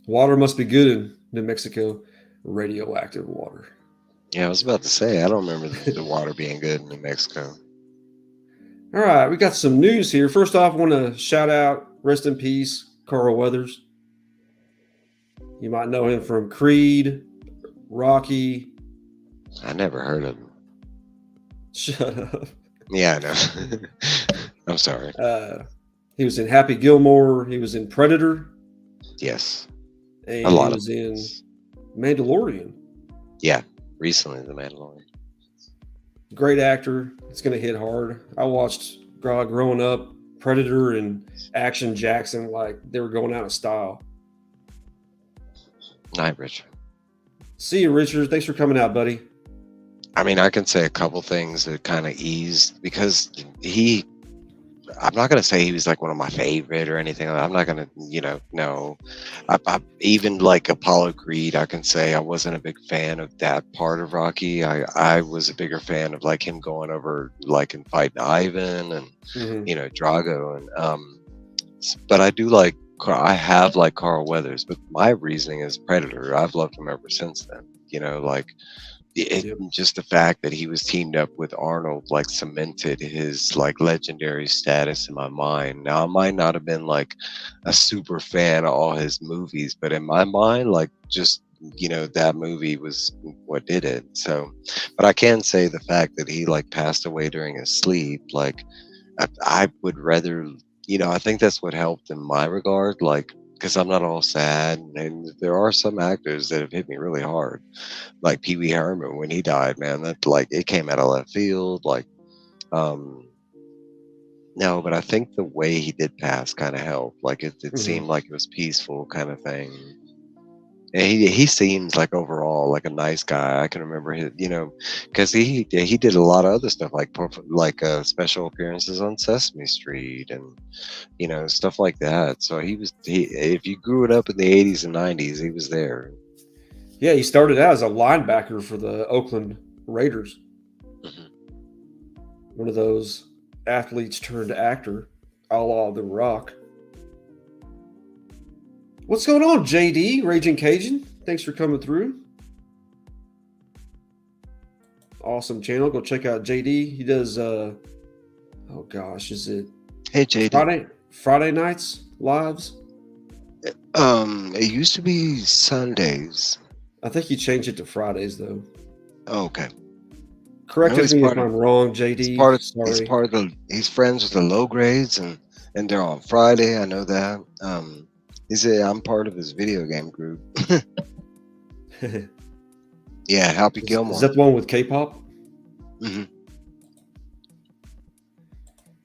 Water must be good in New Mexico. Radioactive water. Yeah, I was about to say, I don't remember the water being good in New Mexico. All right, we got some news here. First off, I want to shout out, rest in peace, Carl Weathers. You might know him from Creed, Rocky. I never heard of him. Shut up. Yeah, I know. I'm sorry. He was in Happy Gilmore. He was in Predator. Yes, And a lot he of was in things. Mandalorian. Yeah, recently The Mandalorian. Great actor. It's going to hit hard. I watched growing up Predator and Action Jackson like they were going out of style. Night, Richard. See you, Richard. Thanks for coming out, buddy. I mean, I can say a couple things that kind of eased because I'm not going to say he was like one of my favorite or anything. I'm not going to, no. I even like Apollo Creed, I can say I wasn't a big fan of that part of Rocky. I was a bigger fan of like him going over like and fighting Ivan and, Drago. And, but I have like Carl Weathers, but my reasoning is Predator. I've loved him ever since then, just the fact that he was teamed up with Arnold like cemented his like legendary status in my mind. Now I might not have been like a super fan of all his movies, but in my mind, like just that movie was what did it. So, but I can say the fact that he like passed away during his sleep, like I would rather, I think that's what helped in my regard, like because I'm not all sad, and there are some actors that have hit me really hard, like Pee Wee Herman when he died, man. That like it came out of left field, like no, but I think the way he did pass kind of helped. Like it seemed like it was peaceful kind of thing. And he seems like overall like a nice guy. I can remember his, because he did a lot of other stuff like special appearances on Sesame Street and stuff like that. So if you grew it up in the 80s and 90s, he was there. Yeah, he started out as a linebacker for the Oakland Raiders. One of those athletes turned actor, a la The Rock. What's going on, JD, Raging Cajun? Thanks for coming through. Awesome channel. Go check out JD. He does, oh gosh, is it Hey, JD. Friday nights lives? It used to be Sundays. I think he changed it to Fridays, though. Oh, okay. Correct me if I'm wrong, JD. He's friends with the low grades, and they're on Friday. I know that. I'm part of his video game group. Yeah, Happy Gilmore. Is that the one with K-pop? Mm-hmm.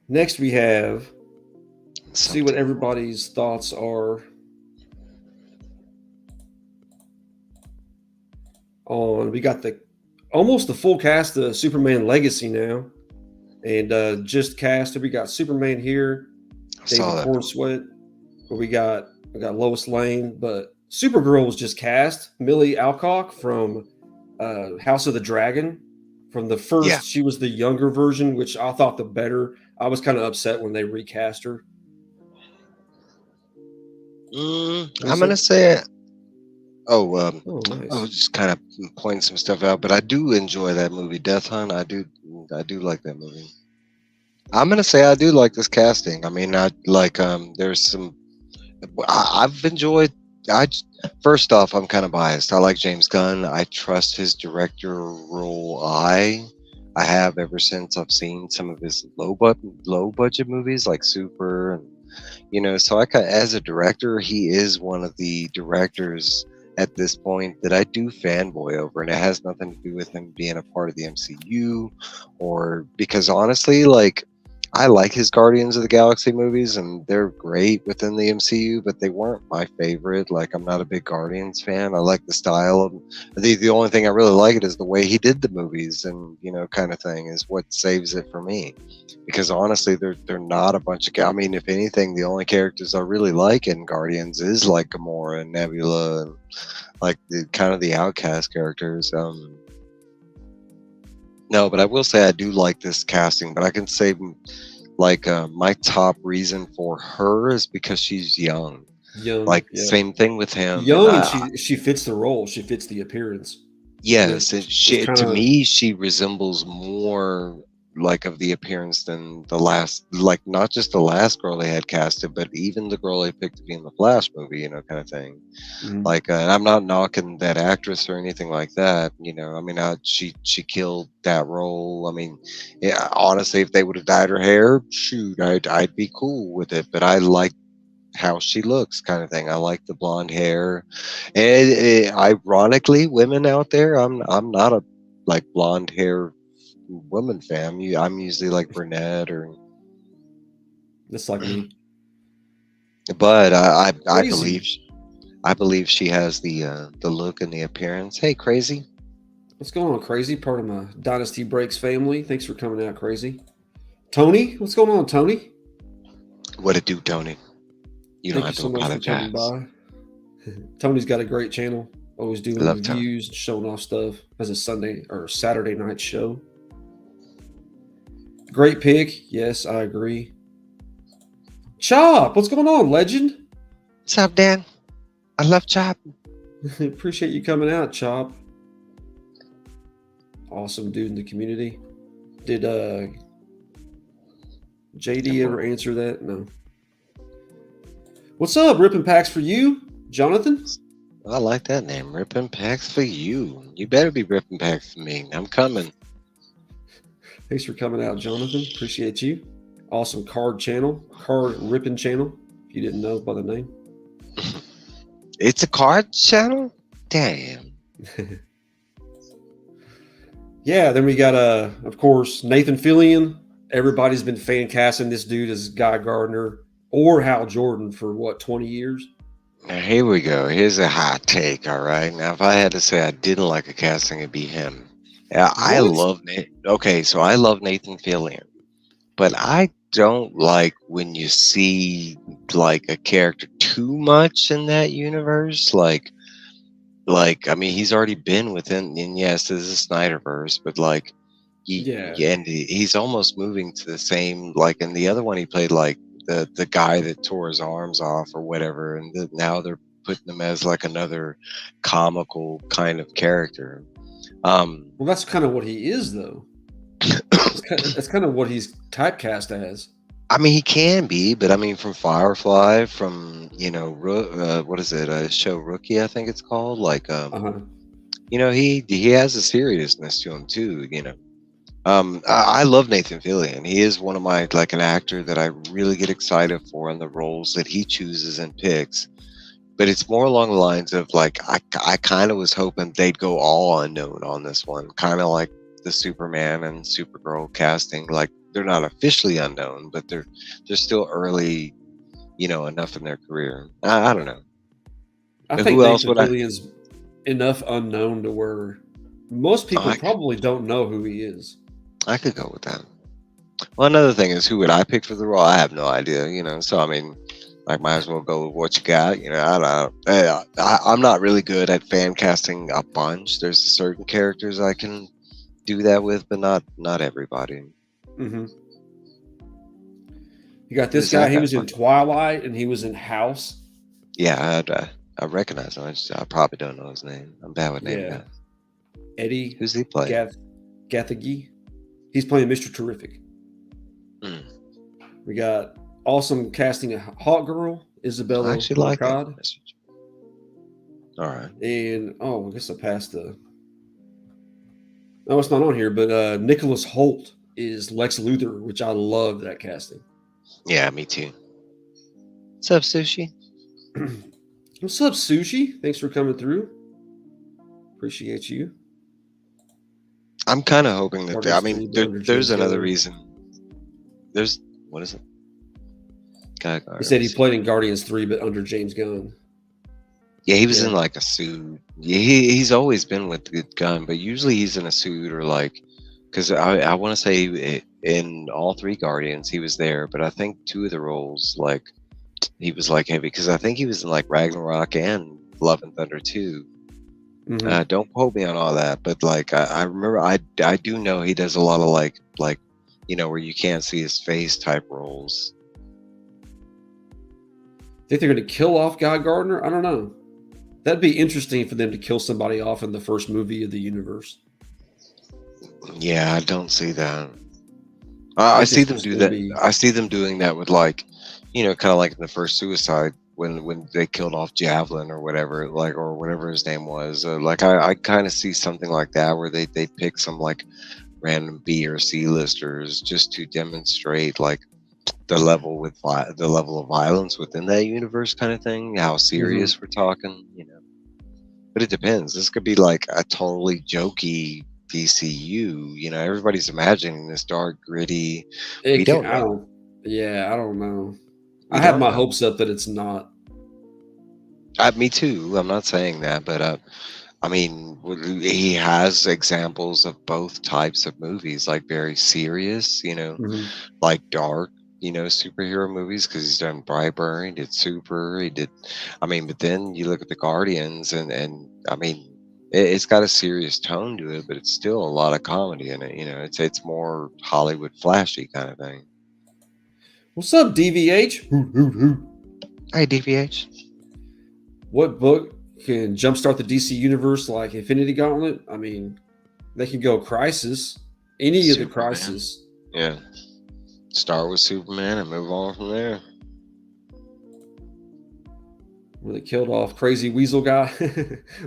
Next, we have see what everybody's thoughts are on. We got almost the full cast of Superman Legacy now, and just casted. We got Superman here, David Cornsweet, but we got Lois Lane, but Supergirl was just cast. Millie Alcock from House of the Dragon. From the first, yeah. She was the younger version, which I thought the better. I was kind of upset when they recast her. I'm gonna say it. Nice. I was just kind of pointing some stuff out, but I do enjoy that movie, Death Hunt. I do like that movie. I'm gonna say I do like this casting. I mean, I like there's some. I've enjoyed I first off, I'm kind of biased. I like James Gunn. I trust his directorial eye. I have ever since I've seen some of his low budget movies like Super, and so as a director, he is one of the directors at this point that I do fanboy over, and it has nothing to do with him being a part of the MCU, or because honestly, like I like his Guardians of the Galaxy movies, and they're great within the MCU, but they weren't my favorite. Like, I'm not a big Guardians fan. I like the style of the only thing I really like it is the way he did the movies, and kind of thing is what saves it for me. Because honestly, they're not a bunch of. I mean, if anything, the only characters I really like in Guardians is like Gamora and Nebula, and like the kind of the outcast characters. No, but I will say I do like this casting. But I can say, like, my top reason for her is because she's young. Young, Like, yeah. same thing with him. And Young, and she fits the role. She fits the appearance. yes, and she It's to kinda, me she resembles more like of the appearance than the last, like not just the last girl they had casted, but even the girl they picked to be in the Flash movie, kind of thing. mhm. Like, I'm not knocking that actress or anything like that. I mean, she killed that role. I mean, yeah, honestly, if they would have dyed her hair, shoot, I'd be cool with it. But I like how she looks, kind of thing. I like the blonde hair, and ironically, women out there, I'm not a like blonde hair woman fan. I'm usually like brunette or, That's like me. but I believe Crazy. I believe she has the look and the appearance. Hey, crazy. What's going on, Crazy? Part of my Dynasty Breaks family. Thanks for coming out, Crazy. Tony, what's going on, Tony? What it do, Tony? You don't Thank you have to so much for coming apologize. by. Tony's got a great channel, always I doing love Tony. reviews, showing off stuff. Has a Sunday or Saturday night show. Great pick. Yes, I agree. Chop, what's going on, legend? What's up, Dan? I love Chop. Appreciate you coming out, Chop. Awesome dude in the community. Did JD ever answer that? No. What's up? Ripping packs for you, Jonathan? I like that name. Ripping packs for you. You better be ripping packs for me. I'm coming. Thanks for coming out, Jonathan. Appreciate you. Awesome card ripping channel. If you didn't know by the name. It's a card channel? Damn. Yeah, then we got of course, Nathan Fillion. Everybody's been fan casting this dude as Guy Gardner or Hal Jordan for what, 20 years? Now here we go. Here's a hot take, all right? Now if I had to say I didn't like a casting, it'd be him. Yeah, I What? love Nate. Okay, so I love Nathan Fillion. But I don't like when you see like a character too much in that universe. Like I mean, he's already been within, and yes, this is Snyderverse, but like Yeah. and he's almost moving to the same, like in the other one he played like the guy that tore his arms off or whatever, and now they're putting him as like another comical kind of character. Well, that's kind of what he is, though. That's kind of what he's typecast as. I mean, he can be, but I mean, from Firefly, from what is it? A show Rookie, I think it's called. Like, Uh-huh. he has a seriousness to him too. I love Nathan Fillion. He is one of my, like, an actor that I really get excited for in the roles that he chooses and picks. But it's more along the lines of like I kind of was hoping they'd go all unknown on this one, kind of like the Superman and Supergirl casting. Like, they're not officially unknown, but they're still early, enough in their career. I don't know. I And think who else Nathan would I? Fillion's enough unknown to where most people I, probably don't know who he is. I could go with that. Well, another thing is, who would I pick for the role? I have no idea. So I mean, like, might as well go with what you got. I don't know. I'm not really good at fan casting a bunch. There's certain characters I can do that with, but not everybody. Mm-hmm. You got this Who's guy. that He guy? was in Twilight and he was in House. Yeah, I recognize him. I probably don't know his name. I'm bad with name Yeah. guys. Eddie Who's he play? Gathegi. He's playing Mr. Terrific. Mm. We got awesome casting of Hawk Girl, I Isabella actually like that Marcad. message. All right. And I guess I passed the. No, it's not on here, but Nicholas Holt is Lex Luthor, which I love that casting. Yeah, me too. What's up, Sushi? What's up, Sushi? Thanks for coming through. Appreciate you. I'm kind of hoping that I Guardians mean, 3, but under there's James another Gunn. reason. There's what is it? God, He said he played in Guardians 3, but under James Gunn. Yeah, he was Yeah. in like a suit. Yeah, he's always been with the gun, but usually he's in a suit or like, because I want to say in all three Guardians he was there, but I think two of the roles like he was like heavy because I think he was in like Ragnarok and Love and Thunder too. Mhm. Don't quote me on all that, but like I remember I do know he does a lot of like where you can't see his face type roles. Think they're going to kill off Guy Gardner? I don't know. That'd be interesting for them to kill somebody off in the first movie of the universe. Yeah, I don't see that. I I think see it's them just do going to that. be. I see them doing that with like, kind of like in the first Suicide when they killed off Javelin or whatever, like or whatever his name was. Like I kind of see something like that where they pick some like random B or C listers just to demonstrate like the level of violence within that universe, kind of thing. How Mhm. serious we're talking, But it depends. This could be like a totally jokey DCU. Everybody's imagining this dark, gritty. We It can, don't I know. don't. Yeah, I don't know. We I have don't my know. hopes up that it's not. Me too. I'm not saying that, but I mean, he has examples of both types of movies, like very serious, Mhm. like dark, superhero movies. Because he's done Brightburn, he did Super, he did. I mean, but then you look at the Guardians, and I mean, it's got a serious tone to it, but it's still a lot of comedy in it. It's more Hollywood flashy kind of thing. What's up, DVH? Hoot, hoot, hoot. Hey, DVH. What book can jumpstart the DC universe like Infinity Gauntlet? I mean, they can go Crisis, any of the Superman. Crisis. Yeah. Start with Superman and move on from there. Where they killed off Crazy Weasel guy.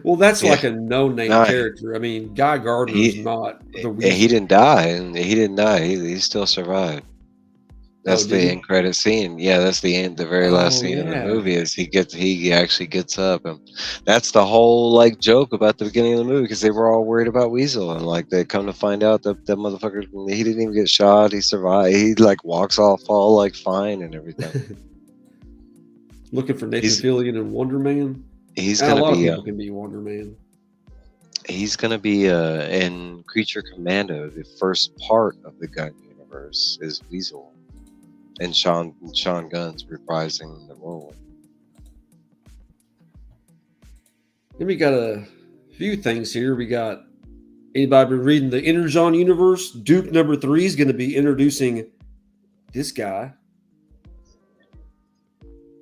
Well, that's Yeah. like a no-name No, character. I mean, Guy Gardner's he not the he Weasel. didn't die, and he didn't die. He still survived. Oh, That's did the end he? credit scene. Yeah, that's the end. The very last Oh, scene in the yeah. movie is he actually gets up, and that's the whole like joke about the beginning of the movie because they were all worried about Weasel, and like they come to find out that motherfucker he didn't even get shot. He survived. He like walks off all like fine and everything. Looking for Nathan He's Fillion and Wonder Man. he's And a gonna lot of be people can be Wonder Man. in Creature Commando. The first part of the Gun universe is Weasel, and Sean Gunn's reprising the role. Then we got a few things here. We got anybody been reading the Energon universe? Duke number 3 is going to be introducing this guy.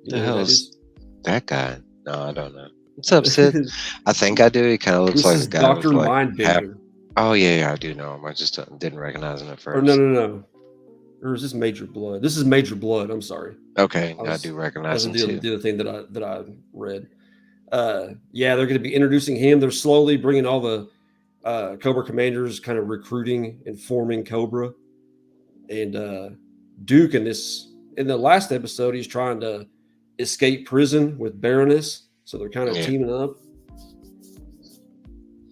You The know who that hell's is? that guy? No, I don't know. What's up, Sid? I think I do. He kind of looks This like a is guy with Dr. like half. Mindbender. Oh yeah, I do know him. I just didn't recognize him at Or no, first. no, no. Or is this Major Blood? This is Major Blood. I'm sorry. Okay, I That do recognize was him the too. other thing that I read. Yeah, they're going to be introducing him. They're slowly bringing all the Cobra commanders, kind of recruiting and forming Cobra. And Duke in the last episode, he's trying to escape prison with Baroness. So they're kind of Yeah. teaming up.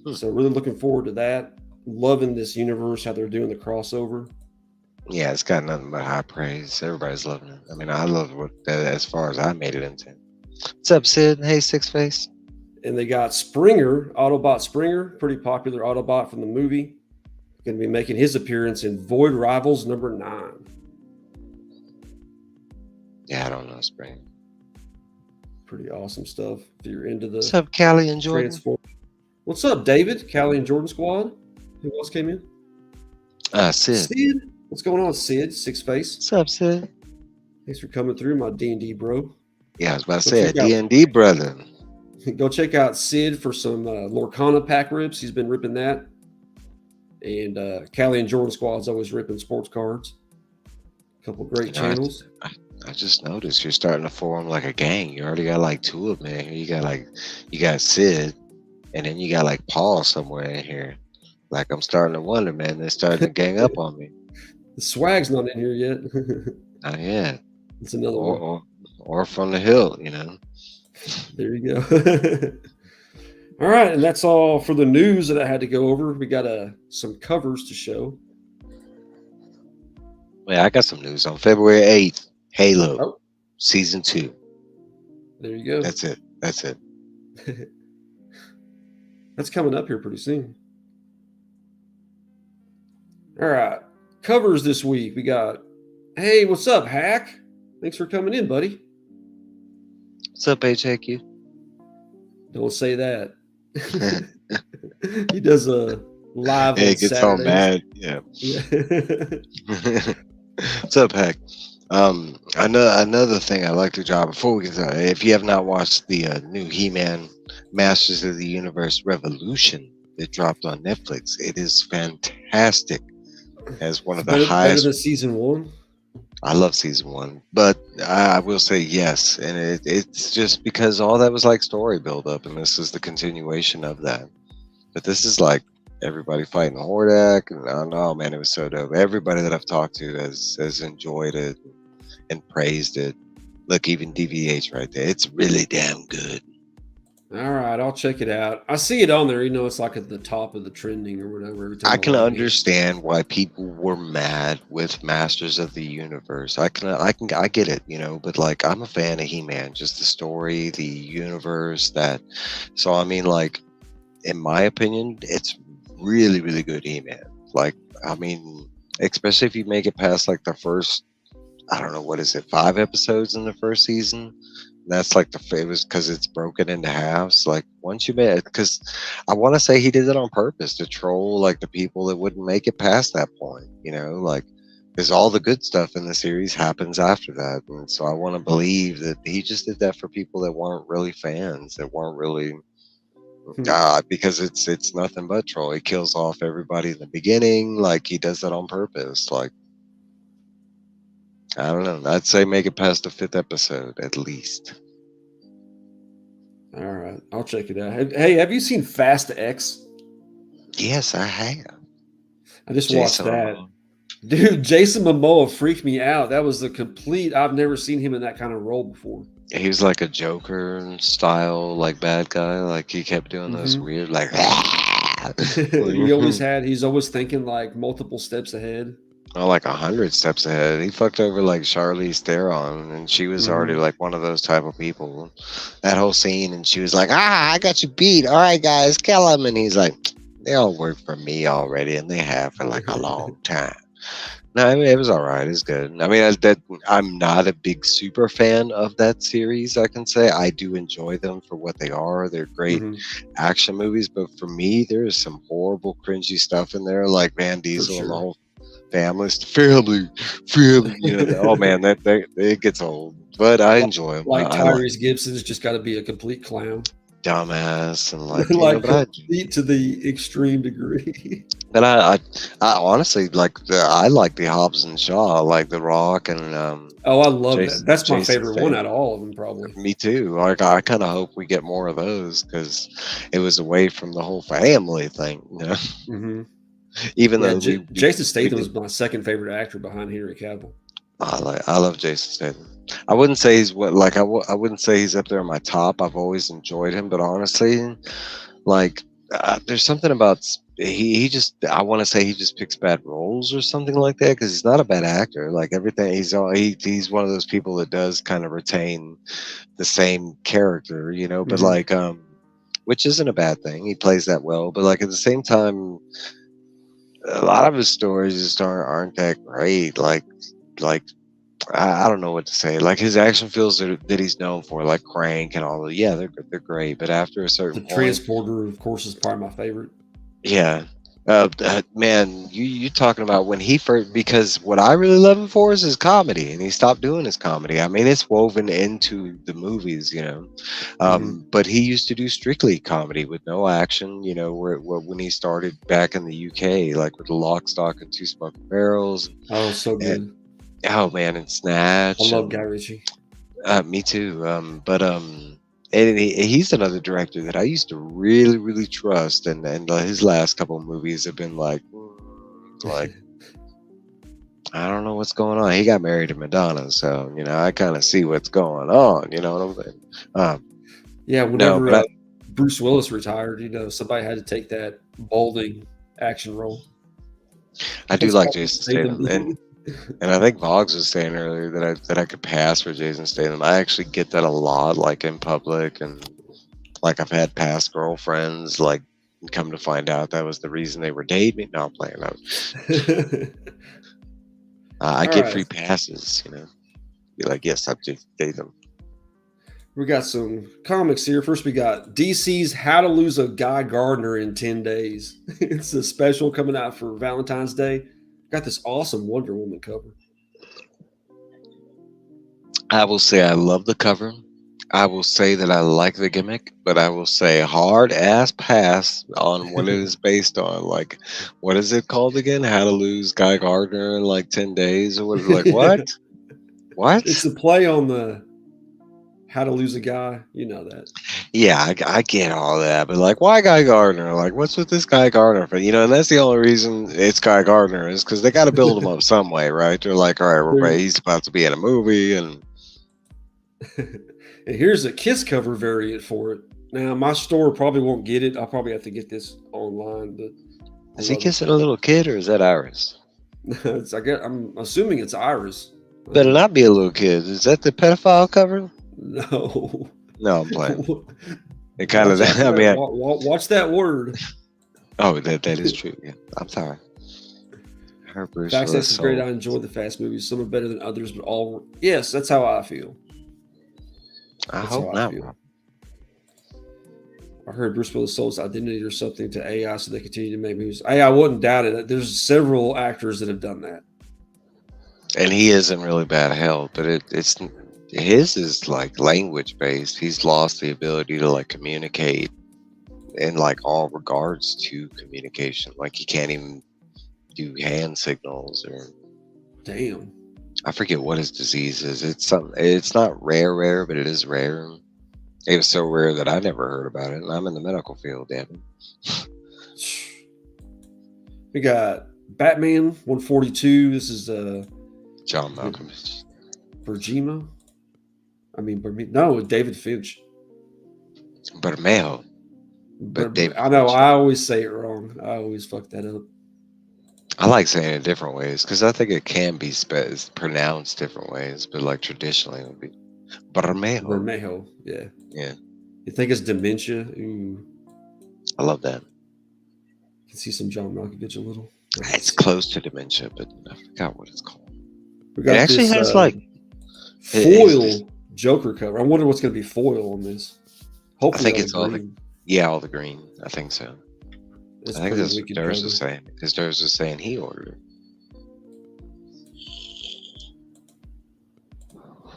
Hmm. So really looking forward to that. Loving this universe, how they're doing the crossover. Yeah, it's got nothing but high praise. Everybody's loving it. I mean, I love what as far as I made it into. What's up, Sid? Hey, Six Face. And they got Springer, Autobot Springer, pretty popular Autobot from the movie. Going to be making his appearance in Void Rivals number 9. Yeah, I don't know, Spring. Pretty awesome stuff. If you're into the What's up, Callie and Jordan? transform. What's up, David? Callie and Jordan Squad. Who else came in? Sid. Sid. What's going on, Sid? Six Face. What's up, Sid? Thanks for coming through, my D&D bro. Yeah, I was about to Go say a check out- D&D brother. Go check out Sid for some Lorcana pack rips. He's been ripping that. And Callie and Jordan Squad's always ripping sports cards. A couple great channels. I just noticed you're starting to form like a gang. You already got like two of them in here. You got Sid, and then you got like Paul somewhere in here. Like I'm starting to wonder, man. They're starting to gang up on me. The swag's not in here yet. Not yet, It's another or one. or from the hill, you know. There you go. All right, and that's all for the news that I had to go over. We got some covers to show. Yeah, I got some news on February 8th. Halo Oh, season 2. there you go. That's it. That's it. That's coming up here pretty soon. All right, covers this week. We got, hey, what's up, Hack? Thanks for coming in, buddy. What's up, HAQ? Don't say that. He does a live Hey, on it gets all Saturdays. mad. Yeah. Yeah. What's up, Hack? Another thing I'd like to drop before we get started. If you have not watched the new He-Man Masters of the Universe Revolution that dropped on Netflix, it is fantastic. As one of the better highest. than season one. I love season 1, but I will say yes, and it's just because all that was like story build up, and this is the continuation of that. But this is like everybody fighting Hordak, and oh man, it was so dope. Everybody that I've talked to has enjoyed it and praised it. Look, even DVH right there, it's really damn good. All right, I'll check it out. I see it on there. You know, it's like at the top of the trending or whatever. Every time I can log in. understand why people were mad with Masters of the Universe. I get it, you know, but like I'm a fan of He-Man, just the story, the universe that. So I mean, like, in my opinion, it's really, really good He-Man. Like, I mean, especially if you make it past like the first, I don't know, what is it, 5 episodes in the first season. That's like it was because it's broken into halves. Like once you made it, because I want to say he did it on purpose to troll like the people that wouldn't make it past that point, you know, like because all the good stuff in the series happens after that, and so I want to believe that he just did that for people that weren't really fans, that weren't really because it's nothing but troll. He kills off everybody in the beginning, like he does that on purpose. Like I don't know. I'd say make it past the 5th episode at least. All right, I'll check it out. Hey, have you seen Fast X? Yes, I have. I just Jason watched that. Momoa. Dude, Jason Momoa freaked me out. That was the complete. I've never seen him in that kind of role before. He was like a Joker style, like bad guy. Like he kept doing those weird, like. He's always thinking like multiple steps ahead. Oh, like 100 steps ahead. He fucked over like Charlize Theron, and she was already like one of those type of people. That whole scene, and she was like, I got you beat. All right, guys, kill him. And he's like, they all work for me already, and they have for like a long time. No, I mean, it was all right. It's good. I mean, I'm not a big super fan of that series. I can say I do enjoy them for what they are. They're great action movies, but for me, there is some horrible, cringy stuff in there, like Van Diesel and the whole family. You know, oh man, that it gets old. But I enjoy them. Like I Tyrese Gibson's just got to be a complete clown. dumbass and like, like complete to the extreme degree. And I honestly like I like the Hobbs and Shaw, like The Rock and Oh, I love Jason, that. That's my Jason favorite one out of all of them, probably. Me too. Like I kind of hope we get more of those because it was away from the whole family thing, you know. Even though Jason Statham is my second favorite actor behind Henry Cavill. I love Jason Statham. I wouldn't say he's I wouldn't say he's up there on my top. I've always enjoyed him, but honestly, like there's something about he just I want to say he just picks bad roles or something like that because he's not a bad actor. Like everything he's one of those people that does kind of retain the same character, you know. But like which isn't a bad thing. He plays that well, but like at the same time, a lot of his stories just aren't that great. Like I don't know what to say. Like his action films that he's known for, like Crank and all that. Yeah, they're great. But after a certain point, Transporter, of course, is probably my favorite. Yeah, man, you talking about when he first? Because what I really love him for is his comedy, and he stopped doing his comedy. I mean, it's woven into the movies, you know. But he used to do strictly comedy with no action, you know. When he started back in the UK, like with the Lock, Stock, and Two Smoking Barrels. Oh, so good. Oh man, and I Snatch, love Guy and Ritchie. me too. And he's another director that I used to really, really trust, and his last couple of movies have been like I don't know what's going on. He got married to Madonna, so I kind of see what's going on. You know what I'm saying? Um, Yeah, no, whenever but Bruce Willis retired, somebody had to take that balding action role. I do That's like all Jason Statham. Statham, and I think Boggs was saying earlier that I could pass for Jason Statham. I actually get that a lot, like in public, and like I've had past girlfriends like come to find out that was the reason they were dating. No, I'm playing out. I All get right. free passes, Be like, yes, I'm Jason Statham. We got some comics here. First, we got DC's How to Lose a Guy Gardner in 10 Days. It's a special coming out for Valentine's Day. Got this awesome Wonder Woman cover. I will say I love the cover. I will say that I like the gimmick, but I will say hard ass pass on what it is based on. Like, what is it called again? How to Lose Guy Gardner in like 10 days or what? Like, what? What? It's a play on the How to Lose a Guy. You know that. Yeah, I get all that, but like, why Guy Gardner? Like, what's with this Guy Gardner? But and that's the only reason it's Guy Gardner is because they got to build him up some way, right? They're like, all right, he's about to be in a movie, and here's a Kiss cover variant for it. Now, my store probably won't get it. I'll probably have to get this online. But is he kissing a little kid or is that Iris? I'm assuming it's Iris. Better not be a little kid. Is that the pedophile cover? No. No, I'm playing. It kind of. I mean, watch that word. Oh, that is true. Yeah, I'm sorry. Her Bruce Fast Willis is great. I enjoy the Fast movies. Some are better than others, but all yes, that's how I feel. I hope not. I heard Bruce Willis sold his identity or something to AI, so they continue to make movies. I wouldn't doubt it. There's several actors that have done that, and he is in really bad health. But it's his is like language based. He's lost the ability to like communicate in like all regards to communication. Like he can't even do hand signals or. Damn. I forget what his disease is. It's something. It's not rare, but it is rare. It was so rare that I never heard about it, and I'm in the medical field. Damn it. We got Batman 142. This is John Malkovich. Bergimo. No, David Finch. Bermejo. But David I know. Finch. I always say it wrong. I always fuck that up. I like saying it different ways because I think it can be pronounced different ways, but like traditionally it would be Bermejo. Bermejo, yeah. Yeah. You think it's dementia? Ooh. I love that. You can see some John Malkovich a little. It's close to dementia, but I forgot what it's called. It actually has like foil Joker cover. I wonder what's going to be foil on this. Hopefully, I think it's all the green. I think so. I think that's what Durs was saying because Durs was saying he ordered it.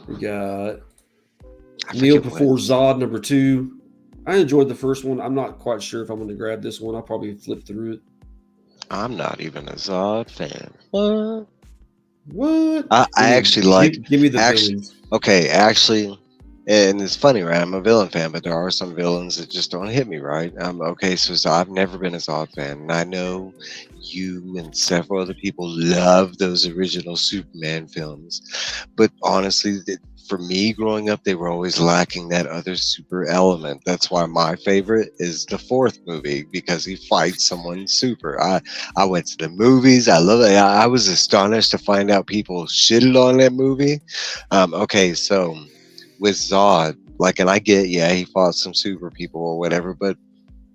We got Kneel Before Zod #2. I enjoyed the first one. I'm not quite sure if I'm going to grab this one. I'll probably flip through it. I'm not even a Zod fan. What? I actually like. Give me the villains. Okay, actually, and it's funny, right? I'm a villain fan, but there are some villains that just don't hit me right. Okay, so I've never been a Zod fan, and I know you and several other people love those original Superman films, but honestly, for me growing up, they were always lacking that other super element. That's why my favorite is the fourth movie because he fights someone super. I went to the movies. I love it. I was astonished to find out people shitted on that movie. Okay, so with Zod, like, and I get, he fought some super people or whatever, but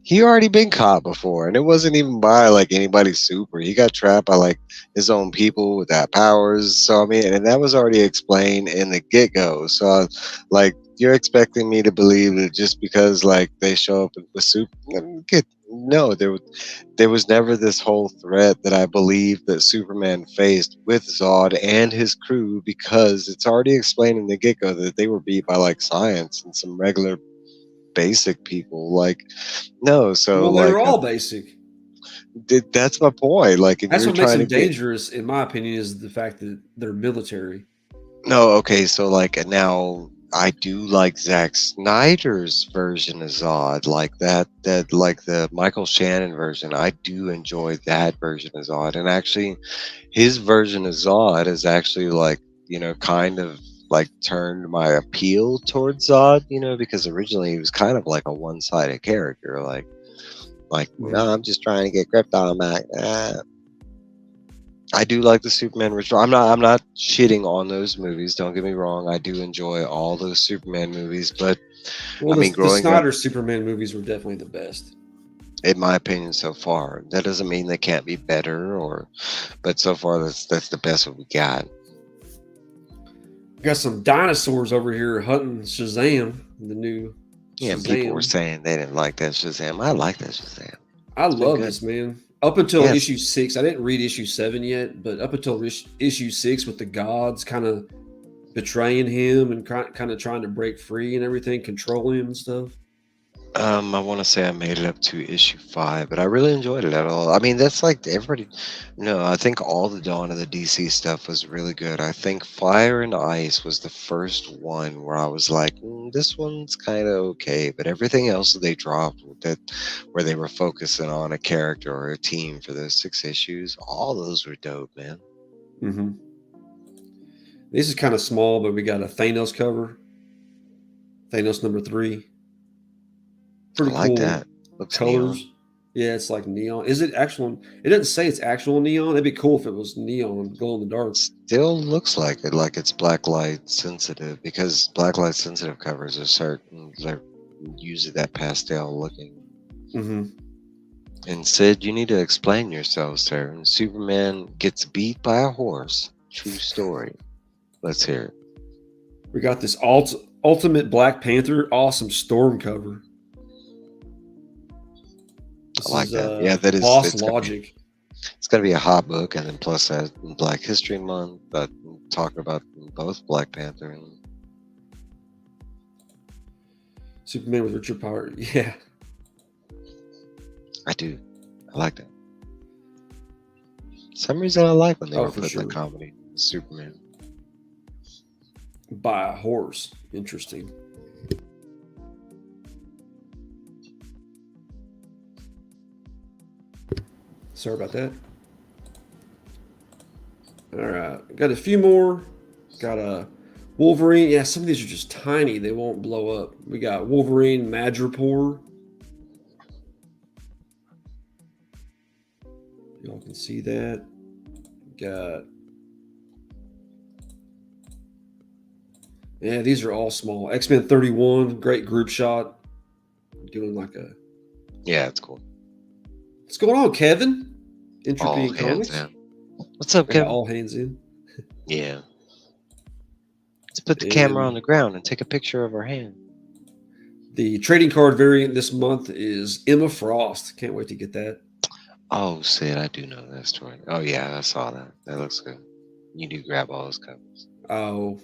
he already been caught before, and it wasn't even by like anybody super. He got trapped by like his own people with that powers. So I mean, and that was already explained in the get go. So like, you're expecting me to believe that just because like they show up with super? No, there was never this whole threat that I believe that Superman faced with Zod and his crew because it's already explained in the get go that they were beat by like science and some regular basic people. Like, no, so well, like, they're all basic. That's my point. Like, if That's you're what makes trying to them get dangerous, in my opinion, is the fact that they're military. no, okay, so like now I do like Zack Snyder's version of Zod, like that like the Michael Shannon version. I do enjoy that version of Zod, and actually, his version of Zod is actually like kind of like turned my appeal towards Zod, because originally he was kind of like a one-sided character, like no, I'm just trying to get Krypton back. I do like the Superman original. I'm not shitting on those movies. Don't get me wrong. I do enjoy all those Superman movies, but Well, I mean, the growing up, Snyder Superman movies were definitely the best. in my opinion, so far, that doesn't mean they can't be better, but so far that's the best that we got. Got some dinosaurs over here hunting Shazam, the new Yeah, and people were Shazam. saying they didn't like that Shazam. I like that Shazam. I It's been love good. this, man. Up until Yes, issue 6, I didn't read issue 7 yet, but up until issue 6, with the gods kind of betraying him and kind of trying to break free and everything, control him and stuff. I want to say I made it up to issue 5, but I really enjoyed it at all. I mean, that's like everybody. No, I think all the Dawn of the DC stuff was really good. I think Fire and Ice was the first one where I was like, this one's kind of okay, but everything else that they dropped where they were focusing on a character or a team for those 6 issues, all those were dope, man. Mm-hmm. This is kind of small, but we got a Thanos cover. Thanos number 3. I Pretty like cool that. Looks colors. neon. Yeah, it's like neon. Is it actual? It doesn't say it's actual neon. It'd be cool if it was neon, glow in the dark. Still looks like it, like it's blacklight sensitive, because blacklight sensitive covers are certain they're usually that pastel looking. Mm-hmm. And Sid, you need to explain yourself, sir. And Superman gets beat by a horse. True story. Let's hear it. We got this ultimate Black Panther, awesome storm cover. This I like is that. Yeah, that is. Boss Logic. It's gonna be a hot book, and then plus that Black History Month. But talking about both Black Panther and Superman with Richard Power. Yeah. I do. I like that. Some reason I like when they were for putting sure. the comedy in Superman. By a horse. Interesting. Sorry about that. All right. Got a few more. Got a Wolverine. Yeah, some of these are just tiny. They won't blow up. We got Wolverine Madripoor. Y'all can see that. Got. Yeah, these are all small. X-Men 31, great group shot. Doing like a. Yeah, it's cool. What's going on, Kevin? Entropy All in hands Comics. in. What's up, Yeah, Kevin? all hands in. Yeah. Let's put the camera on the ground and take a picture of our hand. The trading card variant this month is Emma Frost. Can't wait to get that. Oh, Sid, I do know that story. Oh, yeah, I saw that. That looks good. You do grab all those covers. Oh,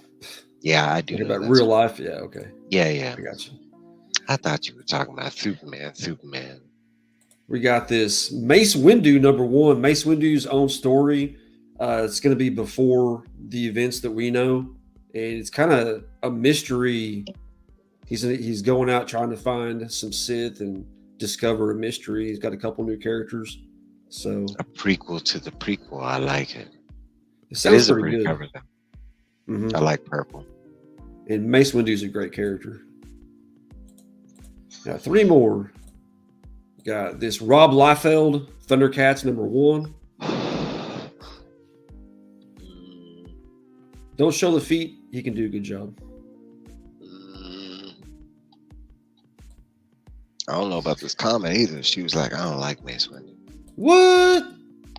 yeah, I do talking know about that real story. life. Yeah, okay. Yeah. I got you. I thought you were talking about Superman. We got this Mace Windu #1. Mace Windu's own story. It's going to be before the events that we know, and it's kind of a mystery. He's going out trying to find some Sith and discover a mystery. He's got a couple new characters, so a prequel to the prequel. I like it. It sounds a pretty good. cover, though. Mm-hmm. I like purple. And Mace Windu's a great character. Got 3 more. Got this Rob Liefeld, Thundercats #1. Don't show the feet. He can do a good job. I don't know about this comment either. She was like, I don't like Mace Windu. What?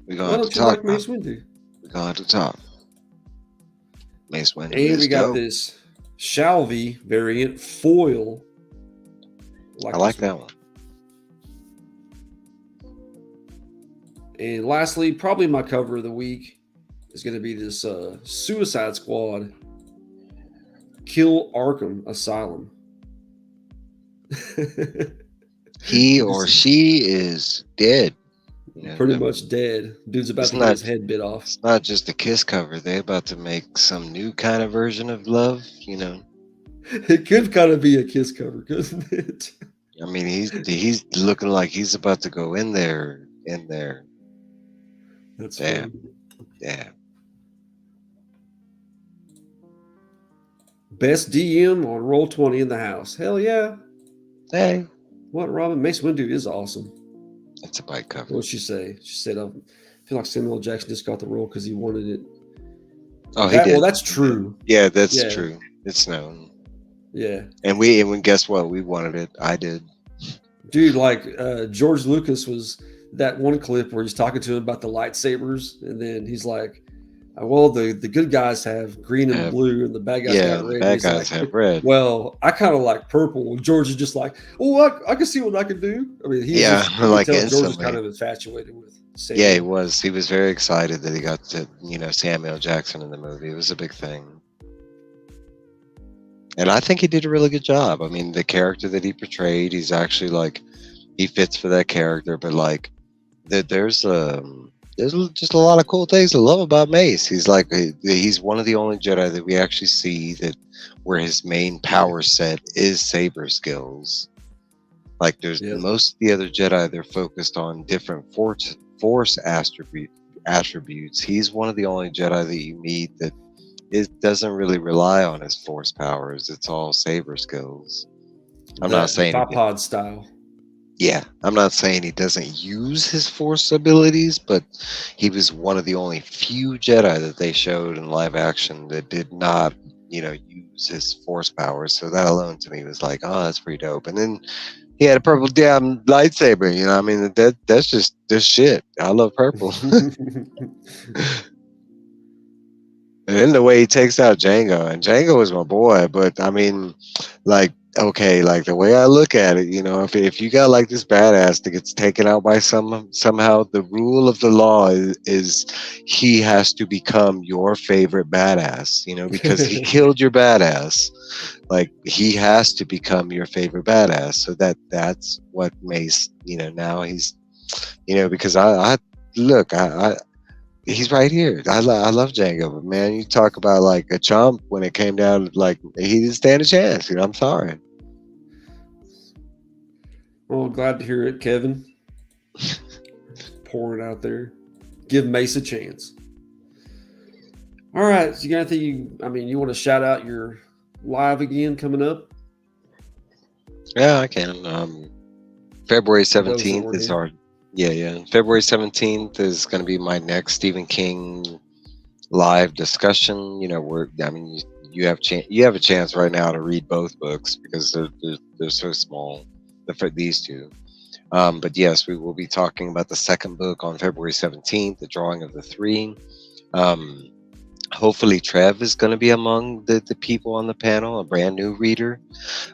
We're Why going to don't you talk. like Mace Windu? We're going to talk. Mace Windu. And we got dope. this Shalvey variant foil. I like that one. And lastly, probably my cover of the week is going to be this Suicide Squad Kill Arkham Asylum. He or she is dead. Pretty much dead. Dude's about It's to get his not head bit off. it's not just a Kiss cover. They're about to make some new kind of version of Love. It could kind of be a Kiss cover, couldn't it? I mean, he's looking like he's about to go in there. That's Yeah, funny. yeah. Best DM on Roll20 in the house. Hell yeah. Hey, What, Robin? Mace Windu is awesome. that's a bike cover. What'd she say? She said, I feel like Samuel L. Jackson just got the role because he wanted it. Oh, he did. Well, that's true. Yeah, that's true. It's known. Yeah. And guess what? We wanted it. I did. Dude, like George Lucas was that one clip where he's talking to him about the lightsabers, and then he's like, well, the good guys have green and blue, and the bad guys got red. The bad guys have red. Well, I kind of like purple. And George is just like, oh, I can see what I can do. I mean, like George is instantly. kind of infatuated with Samuel. Yeah, he was. He was very excited that he got to, Samuel Jackson in the movie. It was a big thing. And I think he did a really good job. I mean, the character that he portrayed, he's actually like, he fits for that character. But like, there's just a lot of cool things to love about Mace. He's one of the only Jedi that we actually see where his main power set is saber skills. Like there's most of the other Jedi, they're focused on different force attributes. He's one of the only Jedi that you meet that doesn't really rely on his force powers. It's all saber skills. I'm not saying pod style. Yeah, I'm not saying he doesn't use his force abilities, but he was one of the only few Jedi that they showed in live action that did not, use his force powers. So that alone to me was like, oh, that's pretty dope. And then he had a purple damn lightsaber. I mean, that's just this shit. I love purple. And then the way he takes out Django, and Django is my boy, but I mean, like, okay, like the way I look at it, if you got like this badass that gets taken out by somehow, the rule of the law is he has to become your favorite badass, because he killed your badass. Like he has to become your favorite badass. So that's what Mace, now he's, because I he's right here. I love Django, but man, you talk about like a chump when it came down, like he didn't stand a chance. I'm sorry. Well, glad to hear it, Kevin. Pouring out there. Give Mace a chance. All right. So you got anything you want to shout out your live again coming up? Yeah, I can. February 17th is our February 17th is going to be my next Stephen King live discussion. You have a chance right now to read both books because they're so small for these two. But yes, we will be talking about the second book on February 17th, The Drawing of the Three. Hopefully Trev is going to be among the people on the panel, a brand new reader.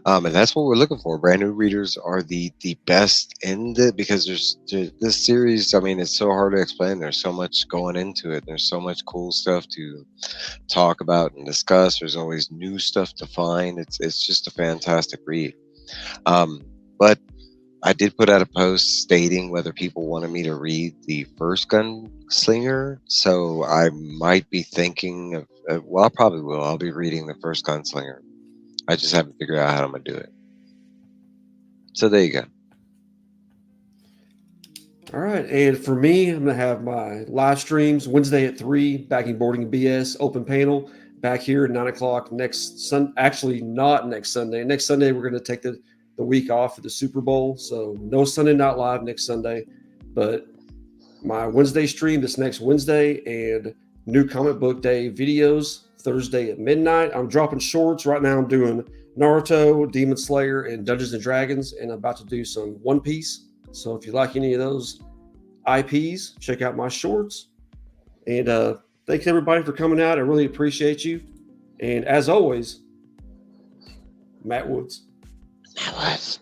And that's what we're looking for. Brand new readers are the best because there's this series. I mean, it's so hard to explain. There's so much going into it. There's so much cool stuff to talk about and discuss. There's always new stuff to find. It's just a fantastic read. But I did put out a post stating whether people wanted me to read the first Gunslinger. So I might be thinking of, I probably will. I'll be reading the first Gunslinger. I just haven't figured out how I'm going to do it. So there you go. All right. And for me, I'm going to have my live streams Wednesday at 3, Backing Boarding BS, open panel, back here at 9 o'clock next Sunday. Actually, not next Sunday. Next Sunday, we're going to take the week off for the Super Bowl. So no Sunday Night Live next Sunday. But my Wednesday stream this next Wednesday and new comic book day videos Thursday at midnight. I'm dropping shorts. Right now I'm doing Naruto, Demon Slayer, and Dungeons and Dragons, and I'm about to do some One Piece. So if you like any of those IPs, check out my shorts. And thanks everybody for coming out. I really appreciate you. And as always, Matt Woods. Matt Woods.